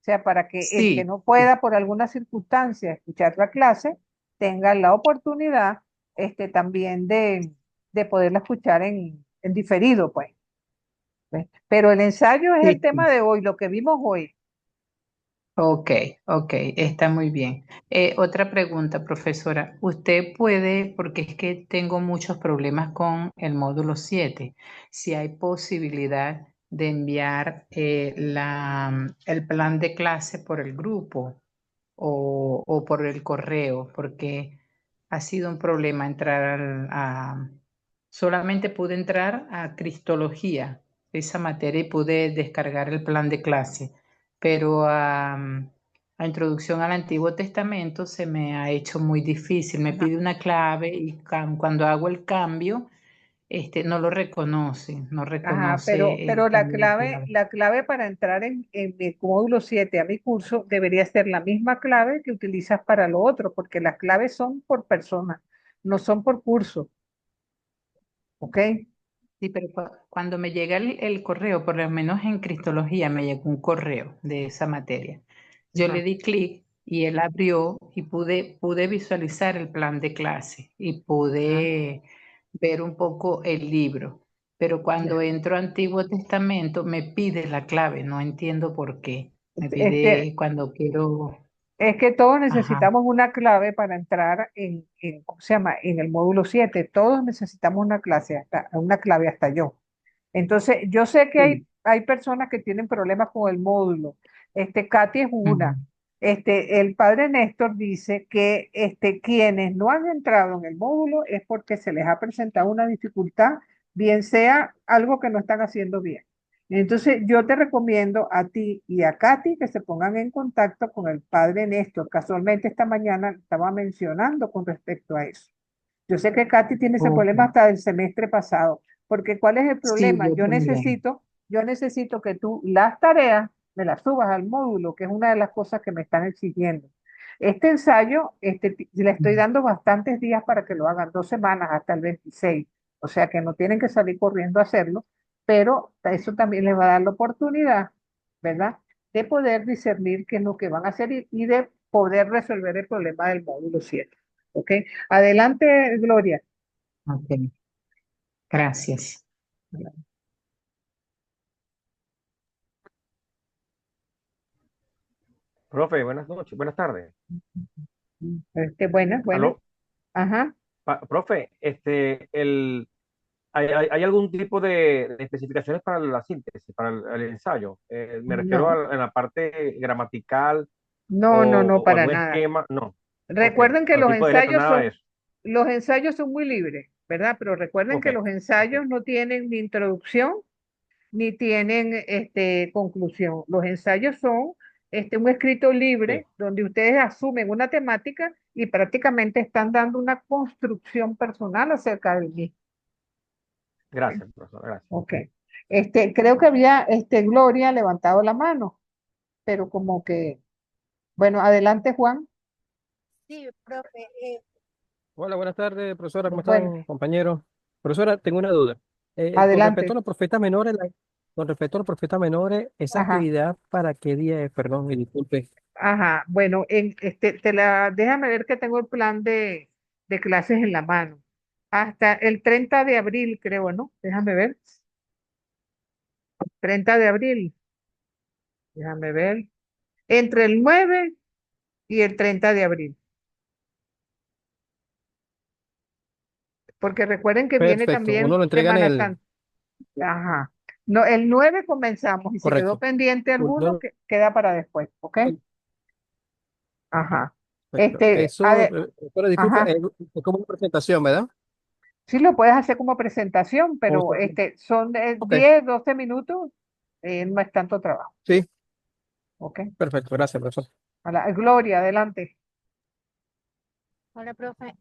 sea, para que el que sí. no pueda por alguna circunstancia escuchar la clase, tenga la oportunidad, también de poderla escuchar en diferido, pues. ¿Ves? Pero el ensayo es el Sí, tema de hoy, lo que vimos hoy. ok, ok, está muy bien. Otra pregunta, profesora. Usted puede, porque es que tengo muchos problemas con el módulo 7, si hay posibilidad de enviar el plan de clase por el grupo o por el correo, porque ha sido un problema solamente pude entrar a Cristología, esa materia, y pude descargar el plan de clase, pero a Introducción al Antiguo Testamento se me ha hecho muy difícil. Me Ajá. pide una clave y cuando hago el cambio, no Ajá, reconoce el pero cambio de clave. la clave para entrar en mi módulo 7 a mi curso debería ser la misma clave que utilizas para lo otro, porque las claves son por persona, no son por curso, ¿ok? Sí, pero cuando me llega el correo, por lo menos en Cristología me llegó un correo de esa materia. Yo le Ajá, di clic y él abrió y pude visualizar el plan de clase y ajá, pude ver un poco el libro. Pero cuando ya. entro a Antiguo Testamento me pide la clave, no entiendo por qué. Me Este, pide cuando quiero, es que todos ajá, necesitamos una clave para entrar ¿cómo se llama? En el módulo 7. Todos necesitamos una clave hasta yo. Entonces, yo sé que sí, hay personas que tienen problemas con el módulo. Katy es ujú, una. El padre Néstor dice que quienes no han entrado en el módulo es porque se les ha presentado una dificultad, bien sea algo que no están haciendo bien. Entonces, yo te recomiendo a ti y a Katy que se pongan en contacto con el padre Néstor. Casualmente esta mañana estaba mencionando con respecto a eso. Yo sé que Katy tiene ese ok. problema hasta el semestre pasado, porque ¿cuál es el Sí, problema? yo también. yo necesito que tú las tareas me las subas al módulo, que es una de las cosas que me están exigiendo. Este ensayo, le estoy dando bastantes días para que lo hagan, 2 semanas hasta el 26, o sea que no tienen que salir corriendo a hacerlo, pero eso también les va a dar la oportunidad, ¿verdad? De poder discernir qué es lo que van a hacer y de poder resolver el problema del módulo 7. ¿Ok? Adelante, Gloria. Ok, gracias. Profe, buenas noches, buenas tardes. Buenas, buenas. Aló, Ajá. profe, ¿hay algún tipo de especificaciones para la síntesis, para el ensayo? Me refiero No, en la parte gramatical no, no, no, o para algún nada. esquema. No, ok, Recuerden que algún tipo de letra, nada de eso. los ensayos son muy libres, ¿verdad? Pero recuerden Ok, que los ok, ensayos no tienen ni introducción ni tienen conclusión. Los ensayos son un escrito sí, libre donde ustedes asumen una temática y prácticamente están dando una construcción personal acerca del mismo. gracias, profesor, gracias. Ok. Creo que había Gloria levantado la mano, pero como que, bueno, adelante, Juan. Sí, profe, Hola, buenas tardes, profesora, ¿cómo Bueno, están, compañeros? Profesora, tengo una duda. Con respecto a adelante. los profetas menores, con respecto a los profetas menores, ¿esa Ajá, actividad para qué día es? Perdón, y disculpe. ajá. Bueno, déjame ver que tengo el plan de clases en la mano. Hasta el 30 de abril, creo, ¿no? Déjame ver. 30 de abril, déjame ver. Entre el 9 y el 30 de abril. Porque recuerden que viene Perfecto, uno también lo entrega en Semana el... Santa. Ajá. No, el 9 comenzamos y si quedó Correcto. pendiente alguno, queda para después, ¿ok? Ajá. Perfecto. Eso, pero disculpe, Ajá. es como una presentación, ¿verdad? Sí lo puedes hacer como presentación, O pero sea, son ok, 10, 12 minutos, no es tanto trabajo, sí, ¿ok? perfecto, gracias, profesor. Gloria, adelante. hola, profe.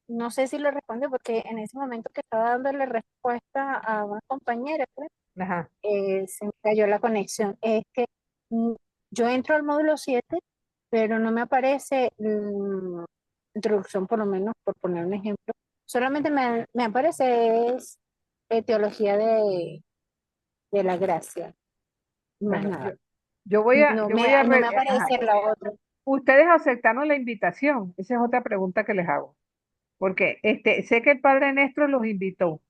No sé si lo responde porque en ese momento que estaba dándole respuesta a una compañera, pues, Ajá. se me cayó la conexión. Es que mm, yo entro al módulo 7, pero no me aparece introducción, por lo menos, por poner un ejemplo. Solamente me aparece es, teología de la gracia, más Bueno, nada. yo voy a, No me ajá. aparece la otra. Ustedes aceptaron la invitación, esa es otra pregunta que les hago, porque sé que el padre Néstor los invitó,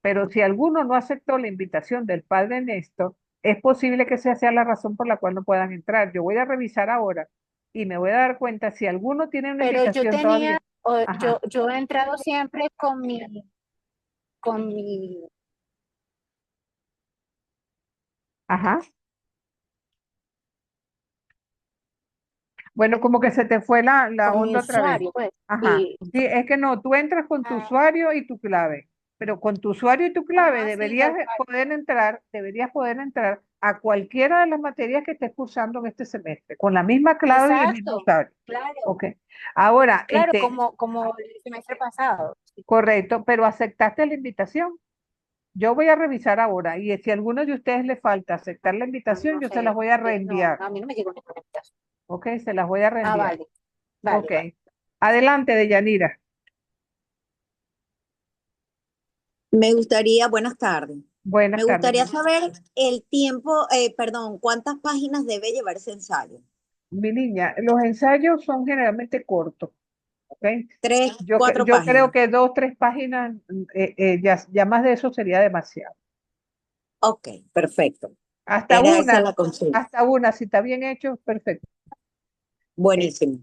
pero si alguno no aceptó la invitación del padre Néstor, es posible que esa sea la razón por la cual no puedan entrar. Yo voy a revisar ahora y me voy a dar cuenta si alguno tiene una Pero yo invitación todavía. tenía, Ajá, yo he entrado siempre con mi, ajá. Bueno, como que se te fue la con mi onda otra vez. usuario, pues. Ajá. Y, Sí, es que no, tú entras con tu ah, usuario y tu clave, pero con tu usuario y tu clave ajá, sí, tal cual. deberías poder entrar a cualquiera de las materias que estés cursando en este semestre, con la misma clave y el mismo Exacto, usuario. claro, Ok. Ahora, claro, como el semestre pasado. correcto, pero aceptaste la invitación. Yo voy a revisar ahora y si a alguno de ustedes le falta aceptar la invitación, No yo se las sé, voy a no, reenviar. a mí no me llegó ninguna invitación. Ok, se las voy a Ah, reenviar. vale, Ok. vale, vale. Adelante, Deyanira. Buenas tardes. Buenas Me tardes. gustaría saber el tiempo, perdón, cuántas páginas debe llevar ese ensayo. Mi niña, los ensayos son generalmente cortos, ¿ok? Tres, Yo, cuatro yo creo páginas. que 2, 3 páginas, ya más de eso sería demasiado. Ok, perfecto. Hasta Era esa una, la consulta. hasta una, si está bien hecho, perfecto. Eh, Buenísimo.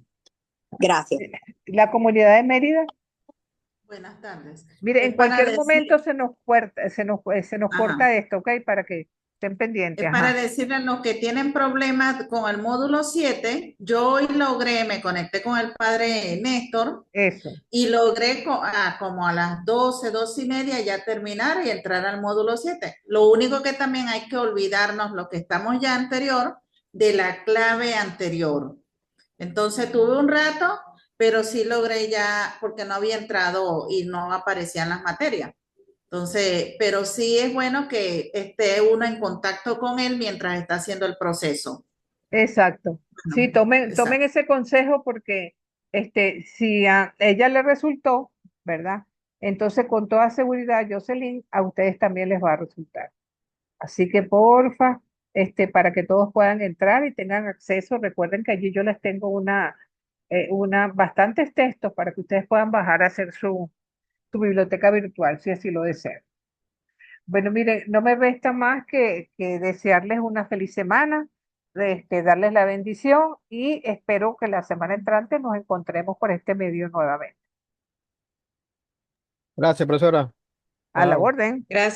Gracias. la comunidad de Mérida, Buenas tardes. mire, Es en para cualquier decir, momento se nos ajá, corta esto, ¿ok? Para que estén pendientes, es para ajá, decirle a los que tienen problemas con el módulo 7. Yo hoy logré, me conecté con el padre Néstor eso. y logré como a las 12, 12:30 ya terminar y entrar al módulo 7. Lo único que también hay que olvidarnos, lo que estamos ya anterior, de la clave anterior. Entonces tuve un rato, pero sí logré ya, porque no había entrado y no aparecían las materias. Entonces, pero sí es bueno que esté uno en contacto con él mientras está haciendo el proceso. Exacto. Sí, tomen Exacto. ese consejo porque si a ella le resultó, ¿verdad? Entonces, con toda seguridad, Jocelyn, a ustedes también les va a resultar. Así que porfa, para que todos puedan entrar y tengan acceso, recuerden que allí yo les tengo bastantes textos para que ustedes puedan bajar a hacer su biblioteca virtual, si así lo desean. Bueno, mire, no me resta más que desearles una feliz semana, darles la bendición y espero que la semana entrante nos encontremos por este medio nuevamente. Gracias, profesora. A la Chao. orden. Gracias.